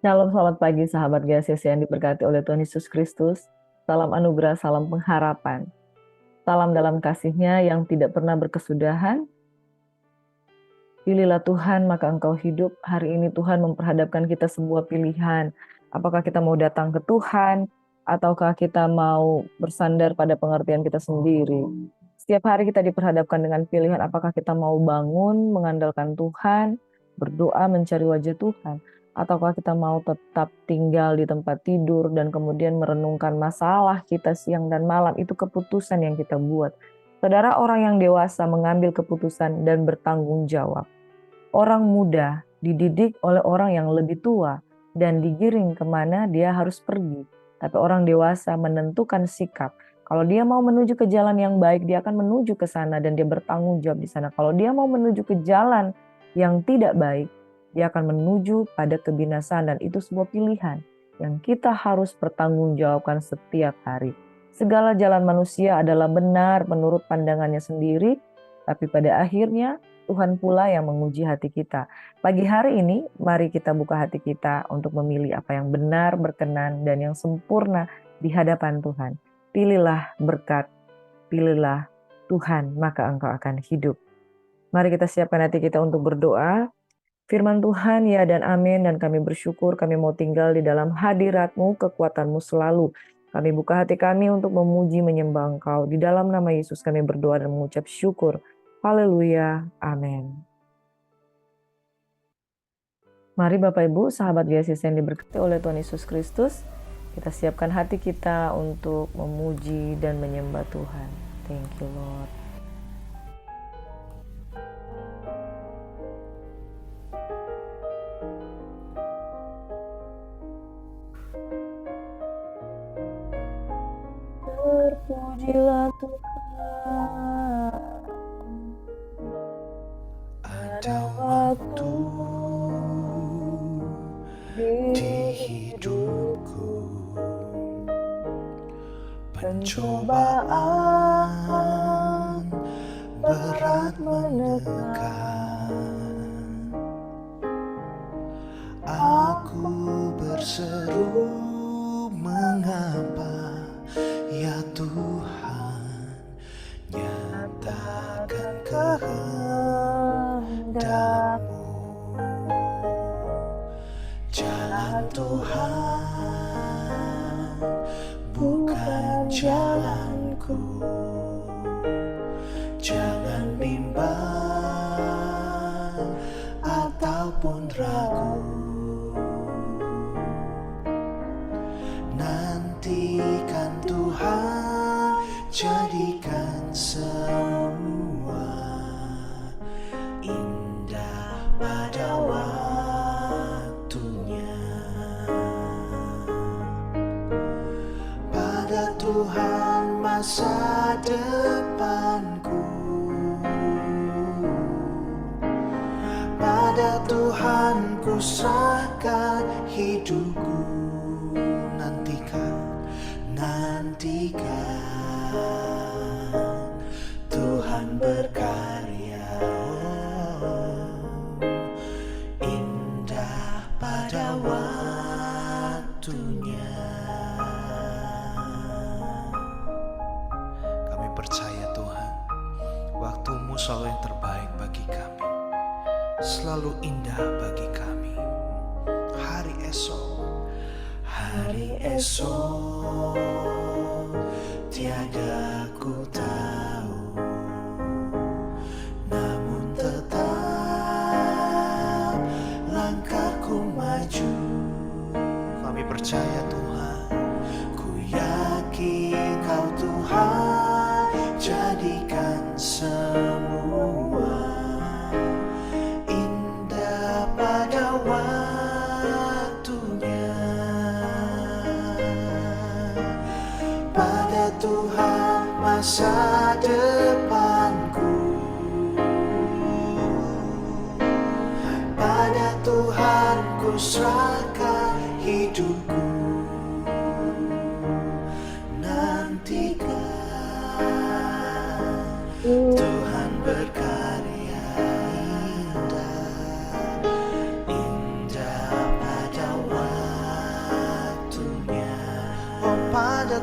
Shalom, selamat pagi sahabat GCC yang diberkati oleh Tuhan Yesus Kristus. Salam anugerah, salam pengharapan. Salam dalam kasih-Nya yang tidak pernah berkesudahan. Pilihlah Tuhan, maka engkau hidup. Hari ini Tuhan memperhadapkan kita sebuah pilihan. Apakah kita mau datang ke Tuhan, ataukah kita mau bersandar pada pengertian kita sendiri. Setiap hari kita diperhadapkan dengan pilihan, apakah kita mau bangun, mengandalkan Tuhan, berdoa, mencari wajah Tuhan, ataukah kita mau tetap tinggal di tempat tidur dan kemudian merenungkan masalah kita siang dan malam. Itu keputusan yang kita buat. Saudara, orang yang dewasa mengambil keputusan dan bertanggung jawab. Orang muda dididik oleh orang yang lebih tua dan digiring kemana dia harus pergi. Tapi orang dewasa menentukan sikap. Kalau dia mau menuju ke jalan yang baik, dia akan menuju ke sana dan dia bertanggung jawab di sana. Kalau dia mau menuju ke jalan yang tidak baik, dia akan menuju pada kebinasaan, dan itu sebuah pilihan yang kita harus pertanggungjawabkan setiap hari. Segala jalan manusia adalah benar menurut pandangannya sendiri, tapi pada akhirnya Tuhan pula yang menguji hati kita. Pagi hari ini, mari kita buka hati kita untuk memilih apa yang benar, berkenan, dan yang sempurna di hadapan Tuhan. Pilihlah berkat, pilihlah Tuhan, maka engkau akan hidup. Mari kita siapkan hati kita untuk berdoa. Firman Tuhan, ya dan amin, dan kami bersyukur kami mau tinggal di dalam hadirat-Mu, kekuatan-Mu selalu. Kami buka hati kami untuk memuji, menyembah Engkau. Di dalam nama Yesus kami berdoa dan mengucap syukur. Haleluya, amin. Mari Bapak Ibu, sahabat GCC yang diberkati oleh Tuhan Yesus Kristus, kita siapkan hati kita untuk memuji dan menyembah Tuhan. Thank you Lord. Terpujilah Tuhan. Ada waktu di hidupku, pencobaan berat menekan. Aku berseru, mengapa ya Tuhan, nyatakan kehendak-Mu. Jalan Tuhan bukan jalanku. Jangan bimbang ataupun ragu. Nantikan Tuhan, jadikan semua indah pada waktunya. Pada Tuhan masa depanku, pada Tuhan ku serahkan hidupku. Nantikan Tuhan berkarya, indah pada waktunya. Kami percaya Tuhan, waktu-Mu selalu yang terbaik bagi kami, selalu indah bagi kami. Hari esok tiada ku tahu, namun tetap langkahku maju. Kami percaya Tuhan, ku yakin Kau Tuhan, jadikan semua indah pada waktunya. Pada Tuhan masa depanku, pada Tuhan ku serahkan hidupku. Nantikan Tuhan berkarya, indah pada waktunya.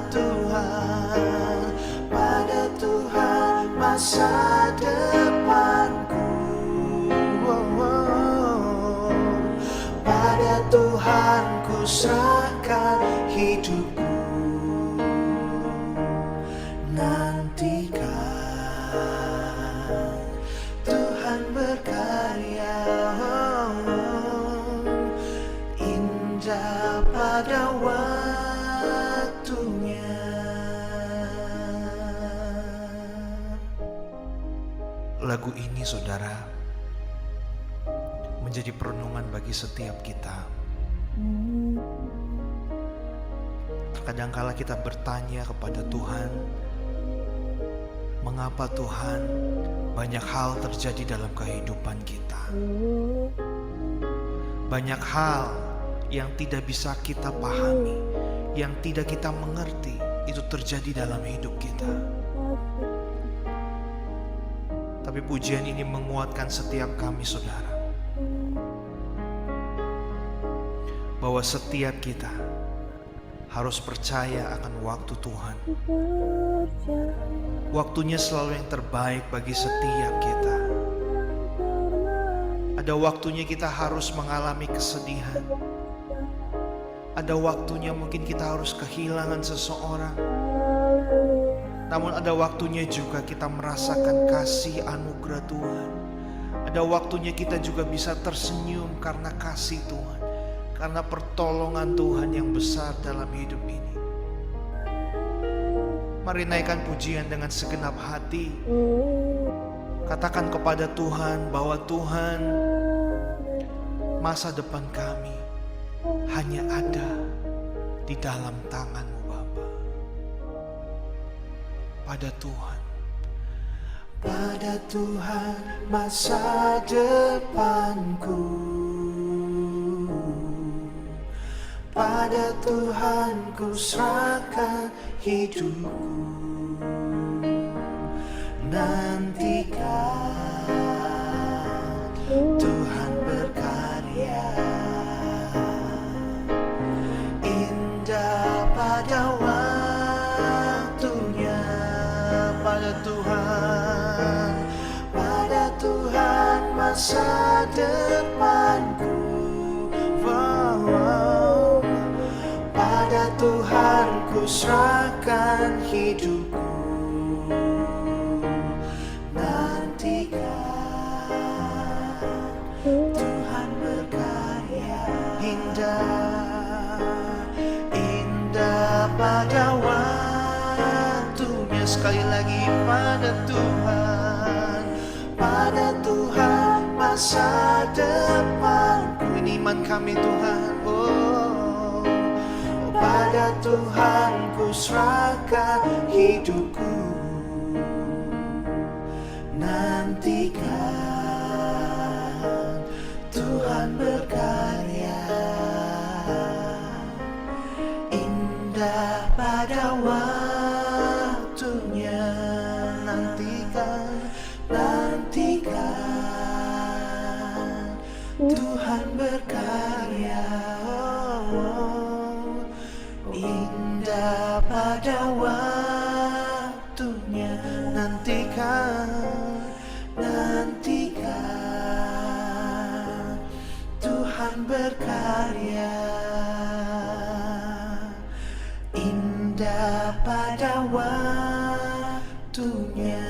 Tuhan, pada Tuhan masa depanku. Pada Tuhan ku serahkan hidupku. Nantikan Tuhan berkarya, indah pada waktunya. Lagu ini, saudara, menjadi perenungan bagi setiap kita. Terkadangkala kita bertanya kepada Tuhan, mengapa Tuhan banyak hal terjadi dalam kehidupan kita? Banyak hal yang tidak bisa kita pahami, yang tidak kita mengerti, itu terjadi dalam hidup kita. Tapi pujian ini menguatkan setiap kami, saudara, bahwa setiap kita harus percaya akan waktu Tuhan. Waktunya selalu yang terbaik bagi setiap kita. Ada waktunya kita harus mengalami kesedihan. Ada waktunya mungkin kita harus kehilangan seseorang. Namun ada waktunya juga kita merasakan kasih anugerah Tuhan. Ada waktunya kita juga bisa tersenyum karena kasih Tuhan, karena pertolongan Tuhan yang besar dalam hidup ini. Mari naikkan pujian dengan segenap hati. Katakan kepada Tuhan bahwa Tuhan, masa depan kami hanya ada di dalam tangan-Mu, Bapa. Pada Tuhan, pada Tuhan masa depanku. Pada Tuhan ku serahkan hidupku. Nantikan Tuhan berkarya, indah pada waktunya. Pada Tuhan masa depanku. Pada Tuhan ku serahkan hidupku. Nantikan Tuhan berkarya, indah, indah pada waktunya. Sekali lagi, pada Tuhan masa depanku. Ini iman kami, Tuhan. Pada Tuhan ku serahkan hidupku. Nantikan Tuhan berkarya, indah pada waktunya. Nantikan Tuhan berkarya, indah pada waktunya. Nantikan Tuhan berkarya, indah pada waktunya.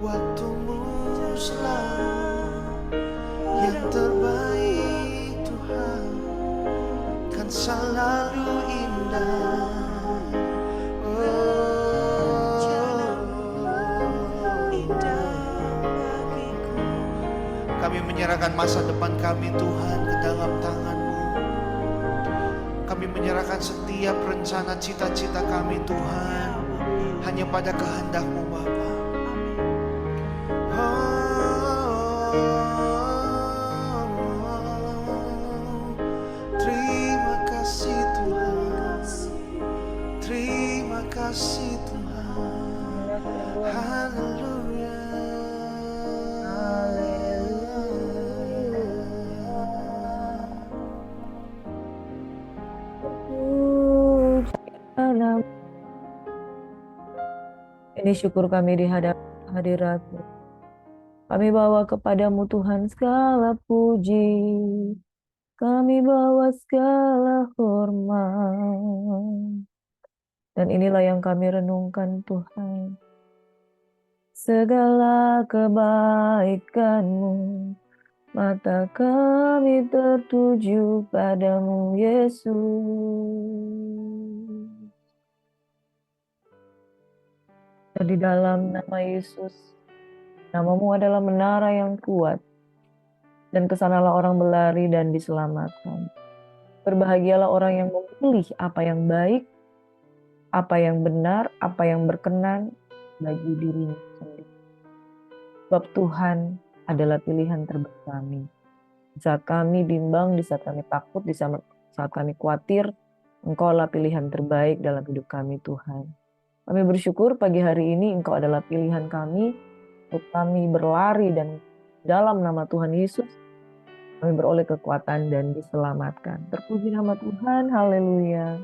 Waktumu selalu yang terbaik, Tuhan, kan selalu indah. Kami menyerahkan masa depan kami, Tuhan, ke dalam tangan-Mu. Kami menyerahkan setiap rencana cita-cita kami, Tuhan, hanya pada kehendak-Mu, Bapa. Terima kasih Tuhan, terima kasih Tuhan. Haleluya. Ini syukur kami di hadirat-Mu. Kami bawa kepadamu Tuhan segala puji. Kami bawa segala hormat. Dan inilah yang kami renungkan Tuhan. Segala kebaikan-Mu, mata kami tertuju padamu Yesus. Dan di dalam nama Yesus, nama-Mu adalah menara yang kuat, dan kesanalah orang berlari dan diselamatkan. Berbahagialah orang yang memilih apa yang baik, apa yang benar, apa yang berkenan bagi dirinya sendiri. Sebab Tuhan adalah pilihan terbaik kami. Di saat kami bimbang, di saat kami takut, di saat kami khawatir, Engkaulah pilihan terbaik dalam hidup kami Tuhan. Kami bersyukur pagi hari ini Engkau adalah pilihan kami untuk kami berlari, dan dalam nama Tuhan Yesus kami beroleh kekuatan dan diselamatkan. Terpuji nama Tuhan, haleluya.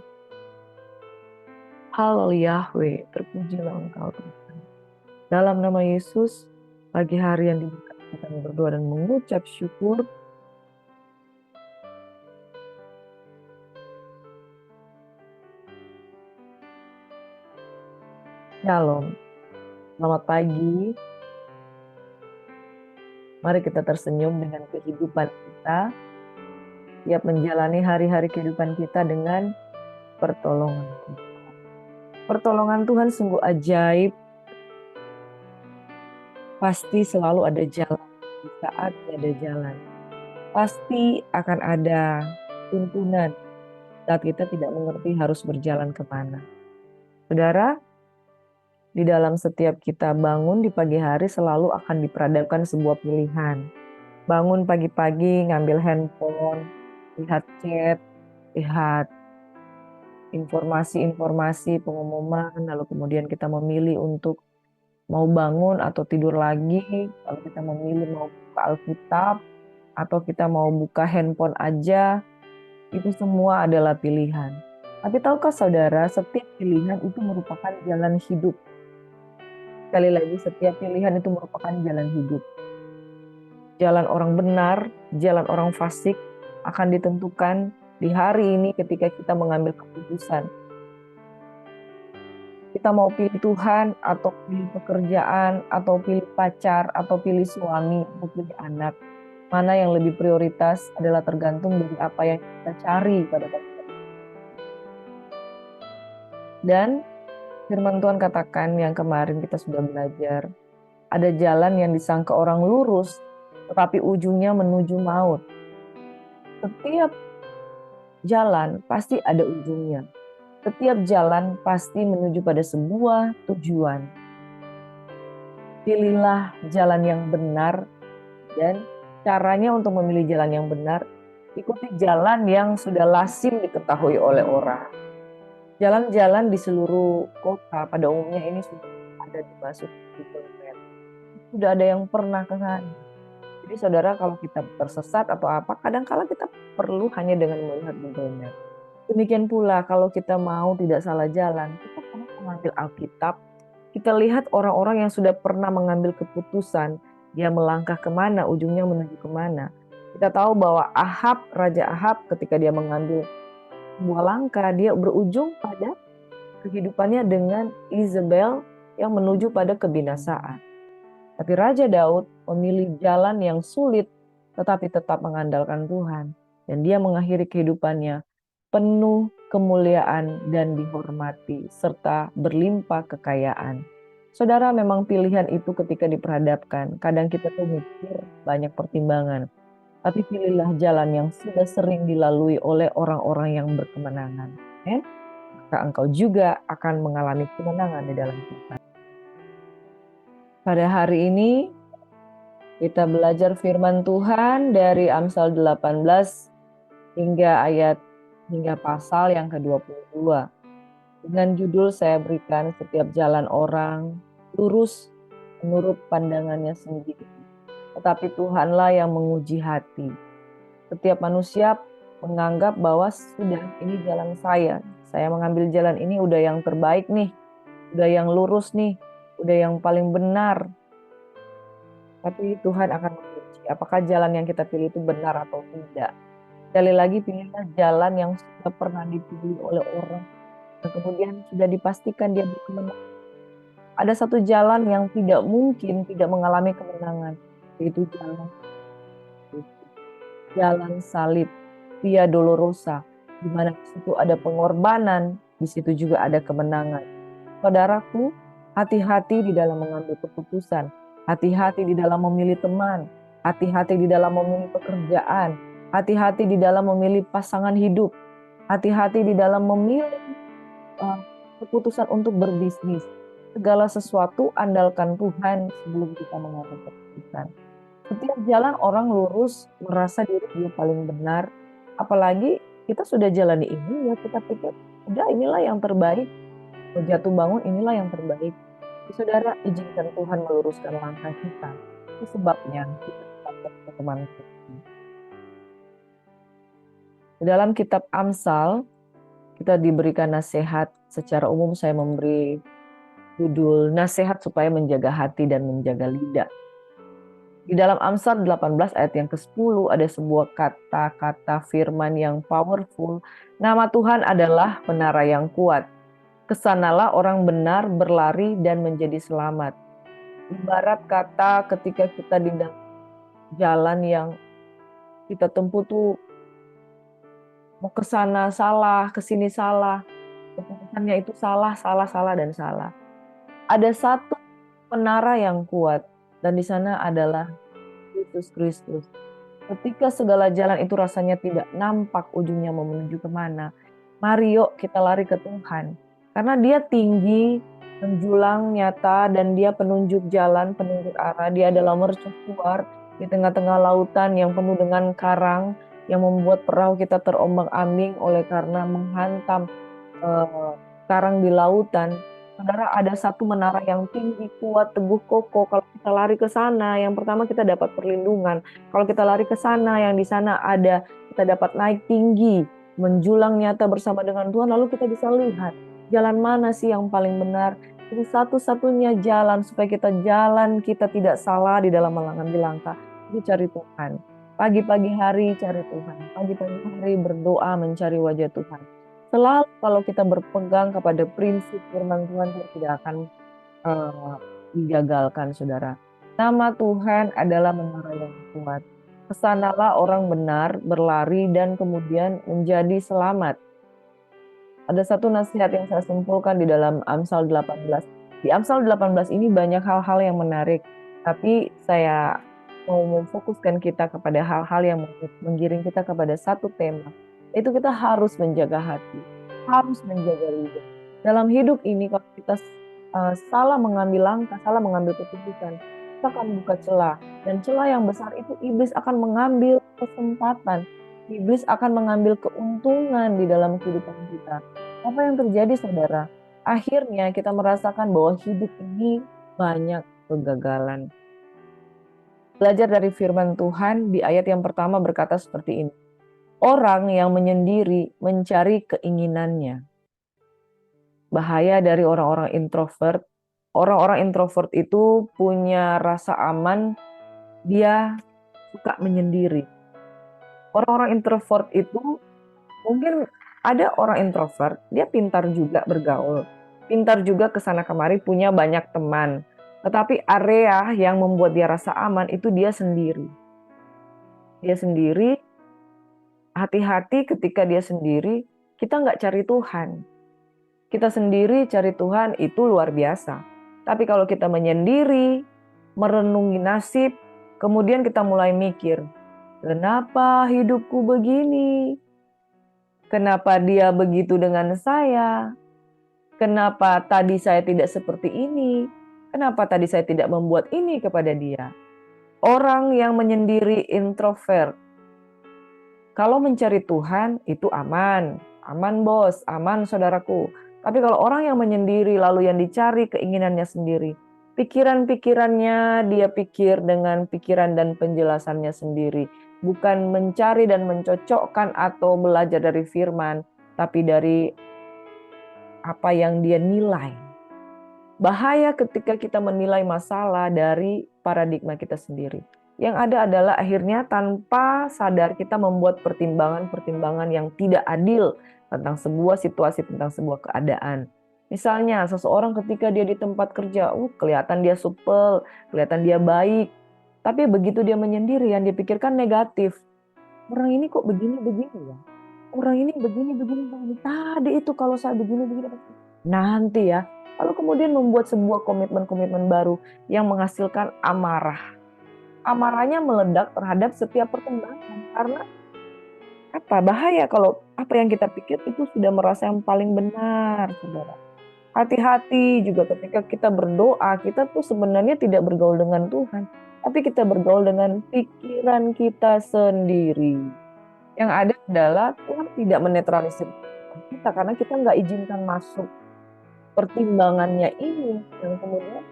Haleluya Yahweh, terpujilah Engkau Tuhan. Dalam nama Yesus, pagi hari yang diberkati kami berdoa dan mengucap syukur. Shalom. Selamat pagi. Mari kita tersenyum dengan kehidupan kita. Siap menjalani hari-hari kehidupan kita dengan pertolongan Tuhan. Pertolongan Tuhan sungguh ajaib. Pasti selalu ada jalan. Di saat ada jalan, pasti akan ada tuntunan saat kita tidak mengerti harus berjalan kemana. Saudara, di dalam setiap kita bangun di pagi hari selalu akan diperhadapkan sebuah pilihan. Bangun pagi-pagi, ngambil handphone, lihat chat, lihat informasi-informasi, pengumuman, lalu kemudian kita memilih untuk mau bangun atau tidur lagi. Kalau kita memilih mau buka Alkitab atau kita mau buka handphone aja, itu semua adalah pilihan. Tapi tahukah saudara, setiap pilihan itu merupakan jalan hidup. Sekali lagi, setiap pilihan itu merupakan jalan hidup. Jalan orang benar, jalan orang fasik akan ditentukan di hari ini ketika kita mengambil keputusan. Kita mau pilih Tuhan, atau pilih pekerjaan, atau pilih pacar, atau pilih suami, atau pilih anak. Mana yang lebih prioritas adalah tergantung dari apa yang kita cari pada waktu itu. Dan firman Tuhan katakan yang kemarin kita sudah belajar, ada jalan yang disangka orang lurus, tetapi ujungnya menuju maut. Setiap jalan pasti ada ujungnya. Setiap jalan pasti menuju pada sebuah tujuan. Pilihlah jalan yang benar, dan caranya untuk memilih jalan yang benar, ikuti jalan yang sudah lazim diketahui oleh orang. Jalan-jalan di seluruh kota pada umumnya ini sudah ada dimasuk Google Maps. Sudah ada yang pernah ke sana. Jadi saudara, kalau kita tersesat atau apa, kadang-kala kita perlu hanya dengan melihat Google Maps. Demikian pula kalau kita mau tidak salah jalan, kita perlu mengambil Alkitab. Kita lihat orang-orang yang sudah pernah mengambil keputusan, dia melangkah kemana, ujungnya menuju kemana. Kita tahu bahwa Raja Ahab ketika dia mengambil sebuah langkah, dia berujung pada kehidupannya dengan Isabel yang menuju pada kebinasaan. Tapi Raja Daud memilih jalan yang sulit, tetapi tetap mengandalkan Tuhan. Dan dia mengakhiri kehidupannya penuh kemuliaan dan dihormati, serta berlimpah kekayaan. Saudara, memang pilihan itu ketika diperhadapkan, kadang kita tuh mikir banyak pertimbangan. Tapi pilihlah jalan yang sudah sering dilalui oleh orang-orang yang berkemenangan. Maka engkau juga akan mengalami kemenangan di dalam kehidupan. Pada hari ini kita belajar firman Tuhan dari Amsal 18 hingga pasal yang ke-22. Dengan judul saya berikan, setiap jalan orang lurus menurut pandangannya sendiri, tetapi Tuhanlah yang menguji hati. Setiap manusia menganggap bahwa sudah ini jalan saya mengambil jalan ini udah yang terbaik nih, udah yang lurus nih, udah yang paling benar. Tapi Tuhan akan menguji apakah jalan yang kita pilih itu benar atau tidak. Sekali lagi, pilihlah jalan yang sudah pernah dipilih oleh orang dan kemudian sudah dipastikan dia berkemenangan. Ada satu jalan yang tidak mungkin tidak mengalami kemenangan, yaitu jalan salib, Via Dolorosa, di mana di situ ada pengorbanan, di situ juga ada kemenangan. Saudaraku, hati-hati di dalam mengambil keputusan, hati-hati di dalam memilih teman, hati-hati di dalam memilih pekerjaan, hati-hati di dalam memilih pasangan hidup, hati-hati di dalam memilih keputusan untuk berbisnis. Segala sesuatu andalkan Tuhan sebelum kita mengambil keputusan. Setiap jalan orang lurus merasa diri dia paling benar, apalagi kita sudah jalani ini, ya kita pikir udah inilah yang terbaik, jatuh bangun inilah yang terbaik. Saudara, izinkan Tuhan meluruskan langkah kita. Itu sebabnya kita tetap teman. Di dalam kitab Amsal, kita diberikan nasihat. Secara umum saya memberi judul nasihat supaya menjaga hati dan menjaga lidah. Di dalam Amsal 18 ayat yang ke-10 ada sebuah kata-kata firman yang powerful. Nama Tuhan adalah menara yang kuat. Kesanalah orang benar berlari dan menjadi selamat. Ibarat kata ketika kita di dalam jalan yang kita tempuh tuh mau ke sana salah, ke sini salah, keputusannya itu salah, dan salah. Ada satu menara yang kuat dan di sana adalah Yesus Kristus. Ketika segala jalan itu rasanya tidak nampak ujungnya mau menuju kemana, mari yuk kita lari ke Tuhan. Karena dia tinggi, menjulang, nyata, dan dia penunjuk jalan, penunjuk arah. Dia adalah mercusuar di tengah-tengah lautan yang penuh dengan karang, yang membuat perahu kita terombang-ambing oleh karena menghantam karang di lautan. Saudara, ada satu menara yang tinggi, kuat, teguh, kokoh. Kalau kita lari ke sana, yang pertama kita dapat perlindungan. Kalau kita lari ke sana, yang di sana ada, kita dapat naik tinggi, menjulang nyata bersama dengan Tuhan, lalu kita bisa lihat jalan mana sih yang paling benar. Ini satu-satunya jalan supaya kita tidak salah di dalam mengambil langkah. Itu cari Tuhan. Pagi-pagi hari cari Tuhan. Pagi-pagi hari berdoa mencari wajah Tuhan. Selalu kalau kita berpegang kepada prinsip firman Tuhan, kita tidak akan digagalkan, saudara. Nama Tuhan adalah menara yang kuat. Kesanalah orang benar berlari dan kemudian menjadi selamat. Ada satu nasihat yang saya simpulkan di dalam Amsal 18. Di Amsal 18 ini banyak hal-hal yang menarik, tapi saya mau memfokuskan kita kepada hal-hal yang menggiring kita kepada satu tema. Itu kita harus menjaga hati, harus menjaga lidah. Dalam hidup ini kalau kita salah mengambil langkah, salah mengambil keputusan, kita akan buka celah. Dan celah yang besar itu iblis akan mengambil kesempatan. Iblis akan mengambil keuntungan di dalam kehidupan kita. Apa yang terjadi, saudara? Akhirnya kita merasakan bahwa hidup ini banyak kegagalan. Belajar dari firman Tuhan di ayat yang pertama berkata seperti ini. Orang yang menyendiri mencari keinginannya. Bahaya dari orang-orang introvert. Orang-orang introvert itu punya rasa aman, dia suka menyendiri. Orang-orang introvert itu mungkin ada orang introvert, dia pintar juga bergaul, pintar juga kesana kemari, punya banyak teman. Tetapi area yang membuat dia rasa aman itu dia sendiri. Dia sendiri. Hati-hati ketika dia sendiri, kita nggak cari Tuhan. Kita sendiri cari Tuhan itu luar biasa. Tapi kalau kita menyendiri, merenungi nasib, kemudian kita mulai mikir, kenapa hidupku begini? Kenapa dia begitu dengan saya? Kenapa tadi saya tidak seperti ini? Kenapa tadi saya tidak membuat ini kepada dia? Orang yang menyendiri introvert, kalau mencari Tuhan itu aman bos, aman saudaraku. Tapi kalau orang yang menyendiri lalu yang dicari keinginannya sendiri, Pikiran-pikirannya dia pikir dengan pikiran dan penjelasannya sendiri. Bukan mencari dan mencocokkan atau belajar dari firman, tapi dari apa yang dia nilai. Bahaya ketika kita menilai masalah dari paradigma kita sendiri. Yang ada adalah akhirnya tanpa sadar kita membuat pertimbangan-pertimbangan yang tidak adil tentang sebuah situasi, tentang sebuah keadaan. Misalnya seseorang ketika dia di tempat kerja, kelihatan dia supel, kelihatan dia baik. Tapi begitu dia menyendiri yang dipikirkan negatif. Orang ini kok begini-begini ya? Orang ini begini-begini. Tadi itu kalau saya begini-begini. Nanti ya, lalu kemudian membuat sebuah komitmen-komitmen baru yang menghasilkan amarah. Amarahnya meledak terhadap setiap perkembangan. Karena apa? Bahaya kalau apa yang kita pikir itu sudah merasa yang paling benar, saudara. Hati-hati juga ketika kita berdoa, kita tuh sebenarnya tidak bergaul dengan Tuhan. Tapi kita bergaul dengan pikiran kita sendiri. Yang ada adalah Tuhan tidak menetralisir kita karena kita nggak izinkan masuk pertimbangannya ini, yang kemudian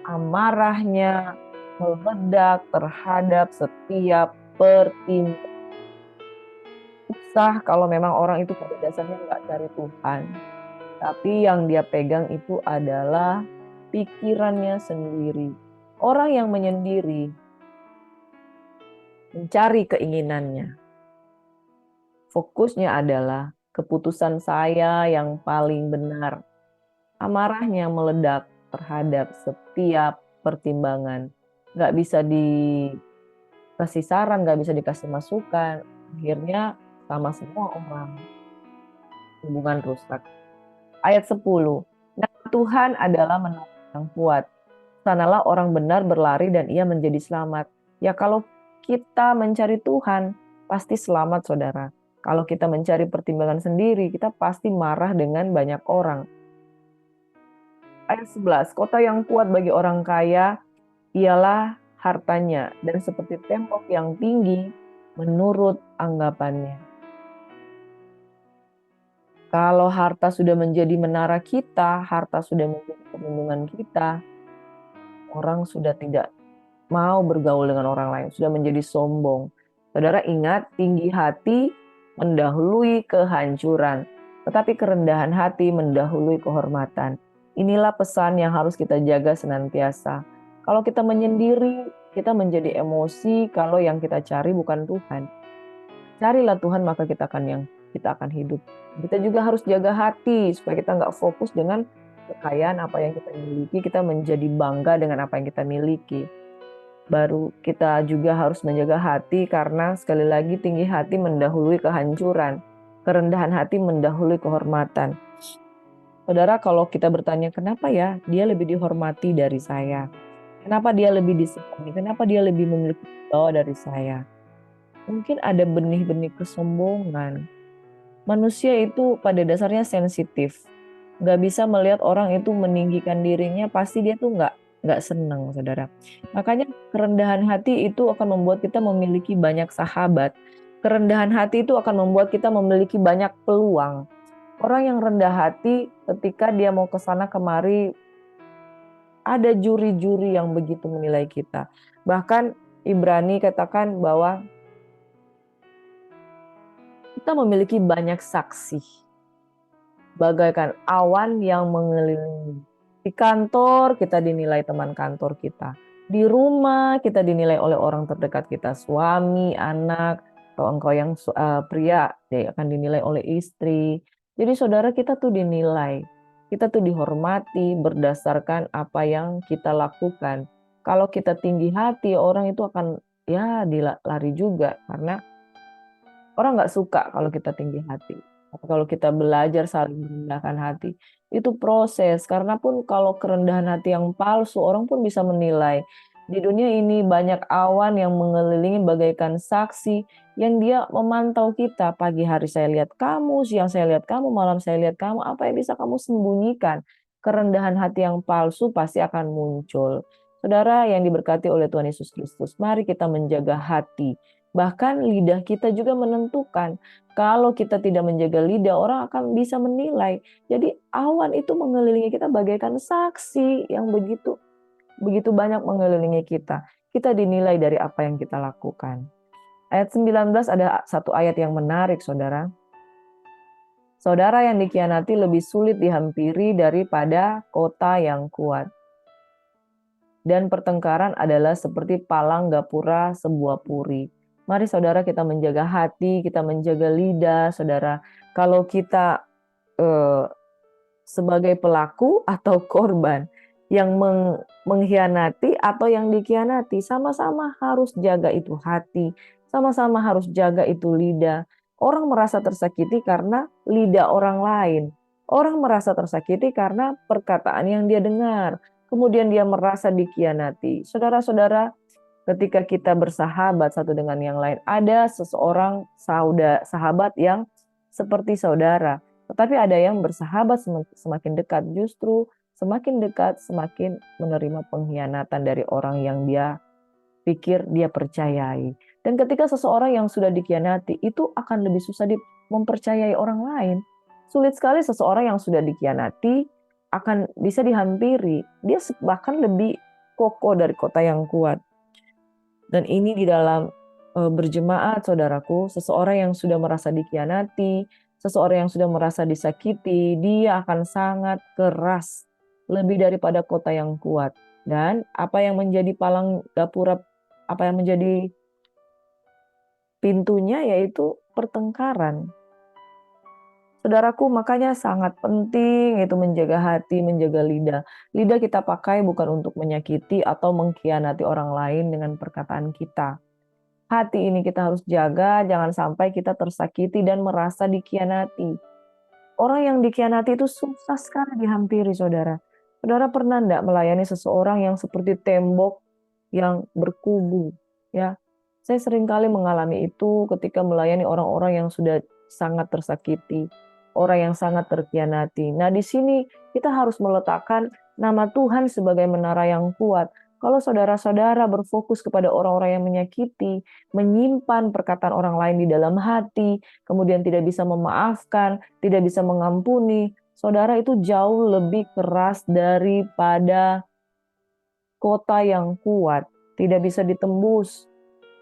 amarahnya meledak terhadap setiap pertimbangan. Susah kalau memang orang itu pada dasarnya nggak cari Tuhan, tapi yang dia pegang itu adalah pikirannya sendiri. Orang yang menyendiri mencari keinginannya. Fokusnya adalah keputusan saya yang paling benar. Amarahnya meledak terhadap setiap pertimbangan. Nggak bisa dikasih saran, nggak bisa dikasih masukan. Akhirnya sama semua orang. Hubungan rusak. Ayat 10. Nama Tuhan adalah menara yang kuat. Sanalah orang benar berlari dan ia menjadi selamat. Ya kalau kita mencari Tuhan, pasti selamat saudara. Kalau kita mencari pertimbangan sendiri, kita pasti marah dengan banyak orang. Ayat 11, kota yang kuat bagi orang kaya ialah hartanya, dan seperti tembok yang tinggi menurut anggapannya. Kalau harta sudah menjadi menara kita, harta sudah menjadi perlindungan kita, orang sudah tidak mau bergaul dengan orang lain, sudah menjadi sombong. Saudara ingat, tinggi hati mendahului kehancuran, tetapi kerendahan hati mendahului kehormatan. Inilah pesan yang harus kita jaga senantiasa. Kalau kita menyendiri, kita menjadi emosi kalau yang kita cari bukan Tuhan. Carilah Tuhan, maka kita akan hidup. Kita juga harus jaga hati supaya kita nggak fokus dengan kekayaan apa yang kita miliki, kita menjadi bangga dengan apa yang kita miliki. Baru kita juga harus menjaga hati karena sekali lagi tinggi hati mendahului kehancuran. Kerendahan hati mendahului kehormatan. Saudara, kalau kita bertanya kenapa ya dia lebih dihormati dari saya? Kenapa dia lebih disegani? Kenapa dia lebih memiliki bawah dari saya? Mungkin ada benih-benih kesombongan. Manusia itu pada dasarnya sensitif. Nggak bisa melihat orang itu meninggikan dirinya, pasti dia tuh nggak senang, saudara. Makanya kerendahan hati itu akan membuat kita memiliki banyak sahabat. Kerendahan hati itu akan membuat kita memiliki banyak peluang. Orang yang rendah hati ketika dia mau ke sana kemari, ada juri-juri yang begitu menilai kita. Bahkan Ibrani katakan bahwa kita memiliki banyak saksi, bagaikan awan yang mengelilingi. Di kantor kita dinilai teman kantor kita. Di rumah kita dinilai oleh orang terdekat kita, suami, anak, atau engkau yang pria dia akan dinilai oleh istri. Jadi saudara, kita tuh dinilai. Kita tuh dihormati berdasarkan apa yang kita lakukan. Kalau kita tinggi hati, orang itu akan dilari juga karena orang nggak suka kalau kita tinggi hati. Tapi kalau kita belajar saling merendahkan hati, itu proses. Karena pun kalau kerendahan hati yang palsu, orang pun bisa menilai. Di dunia ini banyak awan yang mengelilingi bagaikan saksi yang dia memantau kita. Pagi hari saya lihat kamu, siang saya lihat kamu, malam saya lihat kamu. Apa yang bisa kamu sembunyikan? Kerendahan hati yang palsu pasti akan muncul. Saudara yang diberkati oleh Tuhan Yesus Kristus, mari kita menjaga hati. Bahkan lidah kita juga menentukan. Kalau kita tidak menjaga lidah, orang akan bisa menilai. Jadi awan itu mengelilingi kita bagaikan saksi yang begitu begitu banyak mengelilingi kita. Kita dinilai dari apa yang kita lakukan. Ayat 19 ada satu ayat yang menarik, saudara. Saudara yang dikhianati lebih sulit dihampiri daripada kota yang kuat. Dan pertengkaran adalah seperti palang gapura sebuah puri. Mari saudara kita menjaga hati, kita menjaga lidah, saudara. Kalau kita sebagai pelaku atau korban yang mengkhianati atau yang dikhianati, sama-sama harus jaga itu hati, sama-sama harus jaga itu lidah. Orang merasa tersakiti karena lidah orang lain. Orang merasa tersakiti karena perkataan yang dia dengar. Kemudian dia merasa dikhianati. Saudara-saudara, ketika kita bersahabat satu dengan yang lain, ada seseorang sahabat yang seperti saudara. Tetapi ada yang bersahabat semakin dekat, justru semakin dekat semakin menerima pengkhianatan dari orang yang dia pikir dia percayai. Dan ketika seseorang yang sudah dikhianati, itu akan lebih susah mempercayai orang lain. Sulit sekali seseorang yang sudah dikhianati akan bisa dihampiri. Dia bahkan lebih kokoh dari kota yang kuat. Dan ini di dalam berjemaat, saudaraku, seseorang yang sudah merasa dikhianati, seseorang yang sudah merasa disakiti, dia akan sangat keras, lebih daripada kota yang kuat. Dan apa yang menjadi palang gapura, apa yang menjadi pintunya, yaitu pertengkaran. Saudaraku, makanya sangat penting itu menjaga hati, menjaga lidah. Lidah kita pakai bukan untuk menyakiti atau mengkhianati orang lain dengan perkataan kita. Hati ini kita harus jaga, jangan sampai kita tersakiti dan merasa dikhianati. Orang yang dikhianati itu susah sekali dihampiri, saudara. Saudara pernah enggak melayani seseorang yang seperti tembok yang berkubu? Ya, saya seringkali mengalami itu ketika melayani orang-orang yang sudah sangat tersakiti, orang yang sangat terkhianati. Nah, di sini kita harus meletakkan nama Tuhan sebagai menara yang kuat. Kalau saudara-saudara berfokus kepada orang-orang yang menyakiti, menyimpan perkataan orang lain di dalam hati, kemudian tidak bisa memaafkan, tidak bisa mengampuni, saudara, itu jauh lebih keras daripada kota yang kuat, tidak bisa ditembus.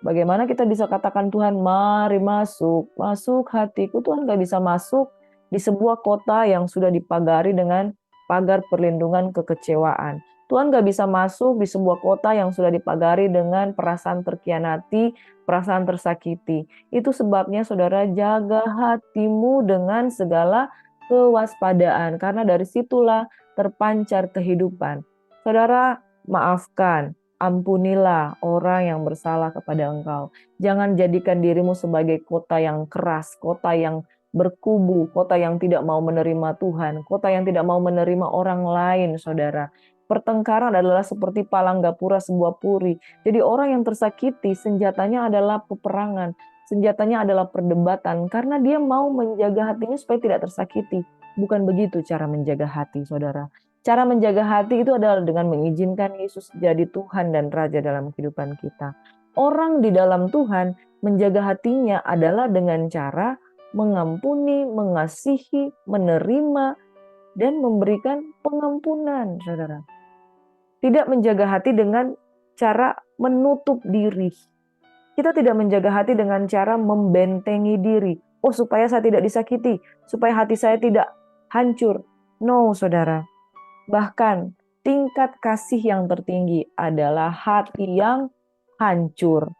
Bagaimana kita bisa katakan, Tuhan, mari masuk, masuk hatiku. Tuhan gak bisa masuk di sebuah kota yang sudah dipagari dengan pagar perlindungan kekecewaan. Tuhan gak bisa masuk di sebuah kota yang sudah dipagari dengan perasaan terkhianati, perasaan tersakiti. Itu sebabnya saudara jaga hatimu dengan segala kewaspadaan, karena dari situlah terpancar kehidupan. Saudara, maafkan, ampunilah orang yang bersalah kepada engkau. Jangan jadikan dirimu sebagai kota yang keras, kota yang berkubu, kota yang tidak mau menerima Tuhan, kota yang tidak mau menerima orang lain, saudara. Pertengkaran adalah seperti palang gapura sebuah puri. Jadi orang yang tersakiti senjatanya adalah peperangan, senjatanya adalah perdebatan, karena dia mau menjaga hatinya supaya tidak tersakiti. Bukan begitu cara menjaga hati, saudara. Cara menjaga hati itu adalah dengan mengizinkan Yesus jadi Tuhan dan Raja dalam kehidupan kita. Orang di dalam Tuhan menjaga hatinya adalah dengan cara mengampuni, mengasihi, menerima, dan memberikan pengampunan, saudara. Tidak menjaga hati dengan cara menutup diri. Kita tidak menjaga hati dengan cara membentengi diri. Oh, supaya saya tidak disakiti, supaya hati saya tidak hancur. No, saudara. Bahkan tingkat kasih yang tertinggi adalah hati yang hancur.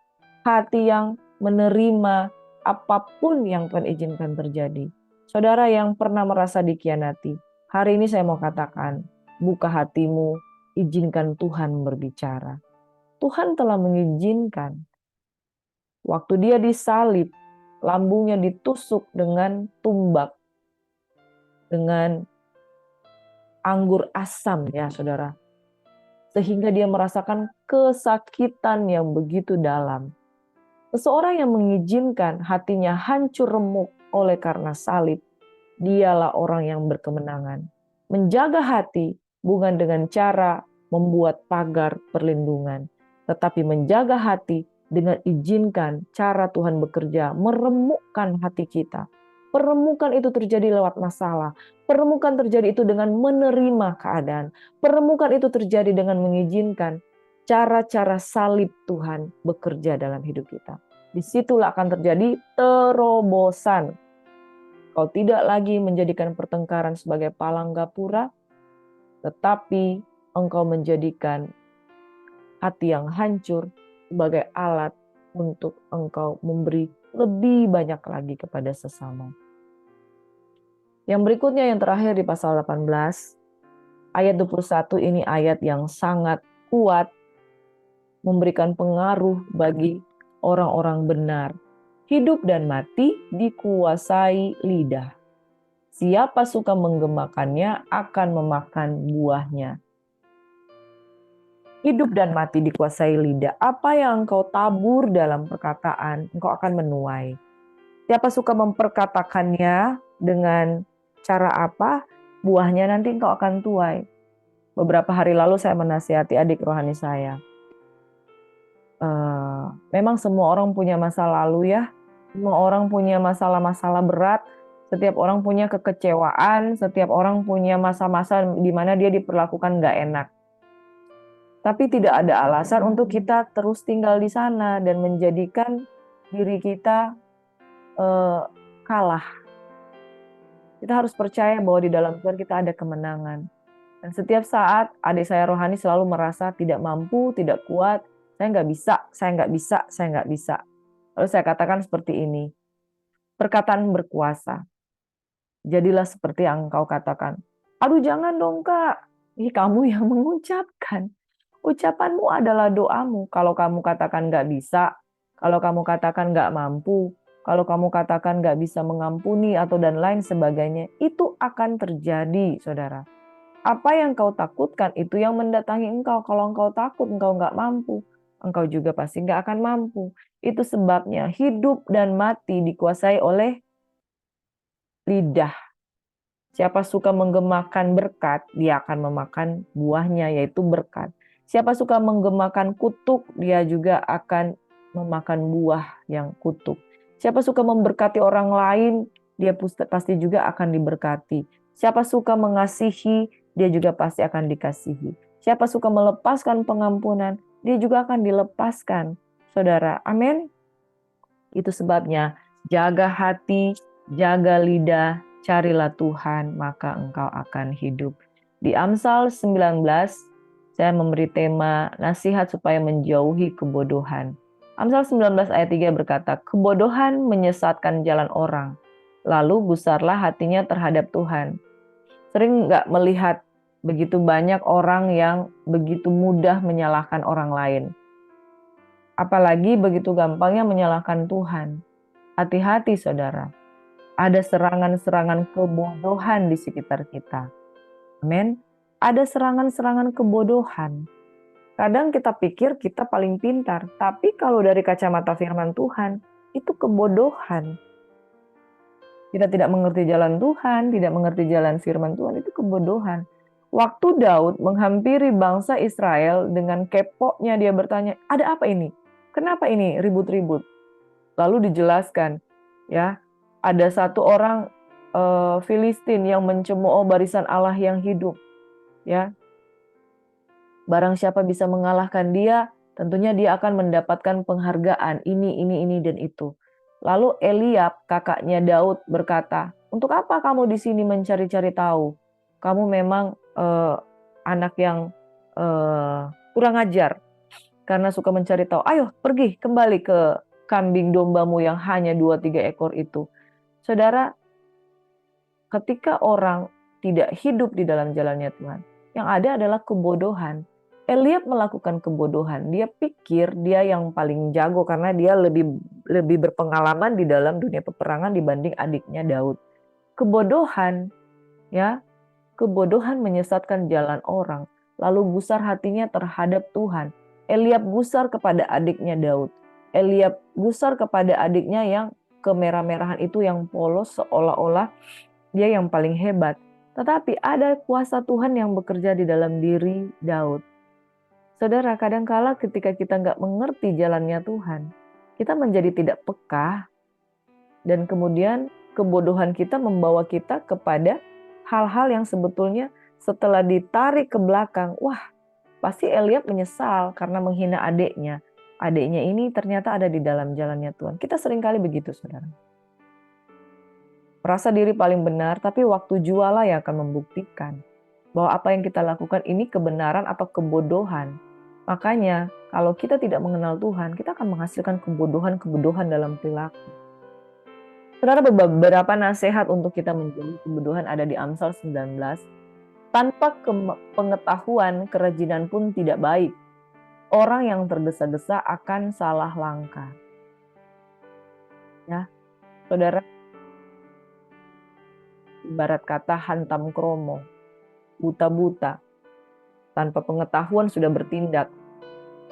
Hati yang menerima apapun yang Tuhan izinkan terjadi. Saudara yang pernah merasa dikhianati, hari ini saya mau katakan, buka hatimu, izinkan Tuhan berbicara. Tuhan telah mengizinkan. Waktu dia disalib, lambungnya ditusuk dengan tumbak, dengan anggur asam, ya saudara. Sehingga dia merasakan kesakitan yang begitu dalam. Seseorang yang mengizinkan hatinya hancur remuk oleh karena salib, dialah orang yang berkemenangan. Menjaga hati bukan dengan cara membuat pagar perlindungan, tetapi menjaga hati dengan izinkan cara Tuhan bekerja, meremukkan hati kita. Permukaan itu terjadi lewat masalah. Permukaan terjadi itu dengan menerima keadaan. Permukaan itu terjadi dengan mengizinkan cara-cara salib Tuhan bekerja dalam hidup kita. Disitulah akan terjadi terobosan. Kau tidak lagi menjadikan pertengkaran sebagai palang gapura, tetapi engkau menjadikan hati yang hancur sebagai alat untuk engkau memberi lebih banyak lagi kepada sesama. Yang berikutnya yang terakhir di pasal 18, ayat 21 ini ayat yang sangat kuat, memberikan pengaruh bagi orang-orang benar. Hidup dan mati dikuasai lidah. Siapa suka menggemakannya akan memakan buahnya. Hidup dan mati dikuasai lidah. Apa yang engkau tabur dalam perkataan, engkau akan menuai. Siapa suka memperkatakannya dengan cara apa, buahnya nanti engkau akan tuai. Beberapa hari lalu saya menasihati adik rohani saya. Memang semua orang punya masa lalu ya. Semua orang punya masalah-masalah berat. Setiap orang punya kekecewaan. Setiap orang punya masa-masa di mana dia diperlakukan gak enak. Tapi tidak ada alasan untuk kita terus tinggal di sana dan menjadikan diri kita kalah. Kita harus percaya bahwa di dalam Tuhan kita ada kemenangan. Dan setiap saat adik saya rohani selalu merasa tidak mampu, tidak kuat, saya nggak bisa, saya nggak bisa, saya nggak bisa. Lalu saya katakan seperti ini, perkataan berkuasa. Jadilah seperti yang engkau katakan. Aduh jangan dong kak, ini kamu yang mengucapkan. Ucapanmu adalah doamu. Kalau kamu katakan nggak bisa, kalau kamu katakan nggak mampu, kalau kamu katakan nggak bisa mengampuni atau dan lain sebagainya, itu akan terjadi, saudara. Apa yang kau takutkan itu yang mendatangi engkau. Kalau engkau takut, engkau nggak mampu, engkau juga pasti nggak akan mampu. Itu sebabnya hidup dan mati dikuasai oleh lidah. Siapa suka menggemakan berkat, dia akan memakan buahnya, yaitu berkat. Siapa suka menggemakan kutuk, dia juga akan memakan buah yang kutuk. Siapa suka memberkati orang lain, dia pasti juga akan diberkati. Siapa suka mengasihi, dia juga pasti akan dikasihi. Siapa suka melepaskan pengampunan, dia juga akan dilepaskan. Saudara, amin. Itu sebabnya jaga hati, jaga lidah, carilah Tuhan, maka engkau akan hidup. Di Amsal 19, saya memberi tema nasihat supaya menjauhi kebodohan. Amsal 19 ayat 3 berkata, kebodohan menyesatkan jalan orang, lalu gusarlah hatinya terhadap Tuhan. Sering nggak melihat begitu banyak orang yang begitu mudah menyalahkan orang lain. Apalagi begitu gampangnya menyalahkan Tuhan. Hati-hati saudara, ada serangan-serangan kebodohan di sekitar kita. Amin. Ada serangan-serangan kebodohan. Kadang kita pikir kita paling pintar, tapi kalau dari kacamata firman Tuhan, itu kebodohan. Kita tidak mengerti jalan Tuhan, tidak mengerti jalan firman Tuhan, itu kebodohan. Waktu Daud menghampiri bangsa Israel dengan keponya dia bertanya, ada apa ini? Kenapa ini ribut-ribut? Lalu dijelaskan, ya, ada satu orang Filistin yang mencemooh barisan Allah yang hidup, ya. Barang siapa bisa mengalahkan dia, tentunya dia akan mendapatkan penghargaan ini dan itu. Lalu Eliab, kakaknya Daud, berkata, untuk apa kamu di sini mencari-cari tahu? Kamu memang anak yang kurang ajar karena suka mencari tahu. Ayo pergi kembali ke kambing dombamu yang hanya 2-3 ekor itu. Saudara, ketika orang tidak hidup di dalam jalannya Tuhan, yang ada adalah kebodohan. Eliab melakukan kebodohan. Dia pikir dia yang paling jago karena dia lebih berpengalaman di dalam dunia peperangan dibanding adiknya Daud. Kebodohan, ya, kebodohan menyesatkan jalan orang. Lalu gusar hatinya terhadap Tuhan. Eliab gusar kepada adiknya Daud. Eliab gusar kepada adiknya yang kemerah-merahan itu, yang polos, seolah-olah dia yang paling hebat. Tetapi ada kuasa Tuhan yang bekerja di dalam diri Daud. Saudara, kadangkala ketika kita nggak mengerti jalannya Tuhan, kita menjadi tidak peka, dan kemudian kebodohan kita membawa kita kepada hal-hal yang sebetulnya setelah ditarik ke belakang, wah pasti Eliab menyesal karena menghina adiknya. Adiknya ini ternyata ada di dalam jalannya Tuhan. Kita seringkali begitu, saudara. Merasa diri paling benar, tapi waktu jualah yang akan membuktikan bahwa apa yang kita lakukan ini kebenaran atau kebodohan. Makanya kalau kita tidak mengenal Tuhan, kita akan menghasilkan kebodohan-kebodohan dalam perilaku. Saudara, beberapa nasihat untuk kita menjauhi kebodohan ada di Amsal 19. Tanpa pengetahuan, kerajinan pun tidak baik. Orang yang tergesa-gesa akan salah langkah. Ya, saudara, ibarat kata hantam kromo, buta-buta. Tanpa pengetahuan sudah bertindak.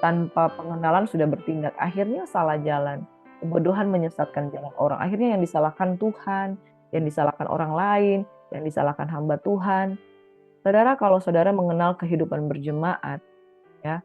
Tanpa pengenalan sudah bertindak. Akhirnya salah jalan. Kebodohan menyesatkan jalan orang. Akhirnya yang disalahkan Tuhan, yang disalahkan orang lain, yang disalahkan hamba Tuhan. Saudara, kalau saudara mengenal kehidupan berjemaat, ya,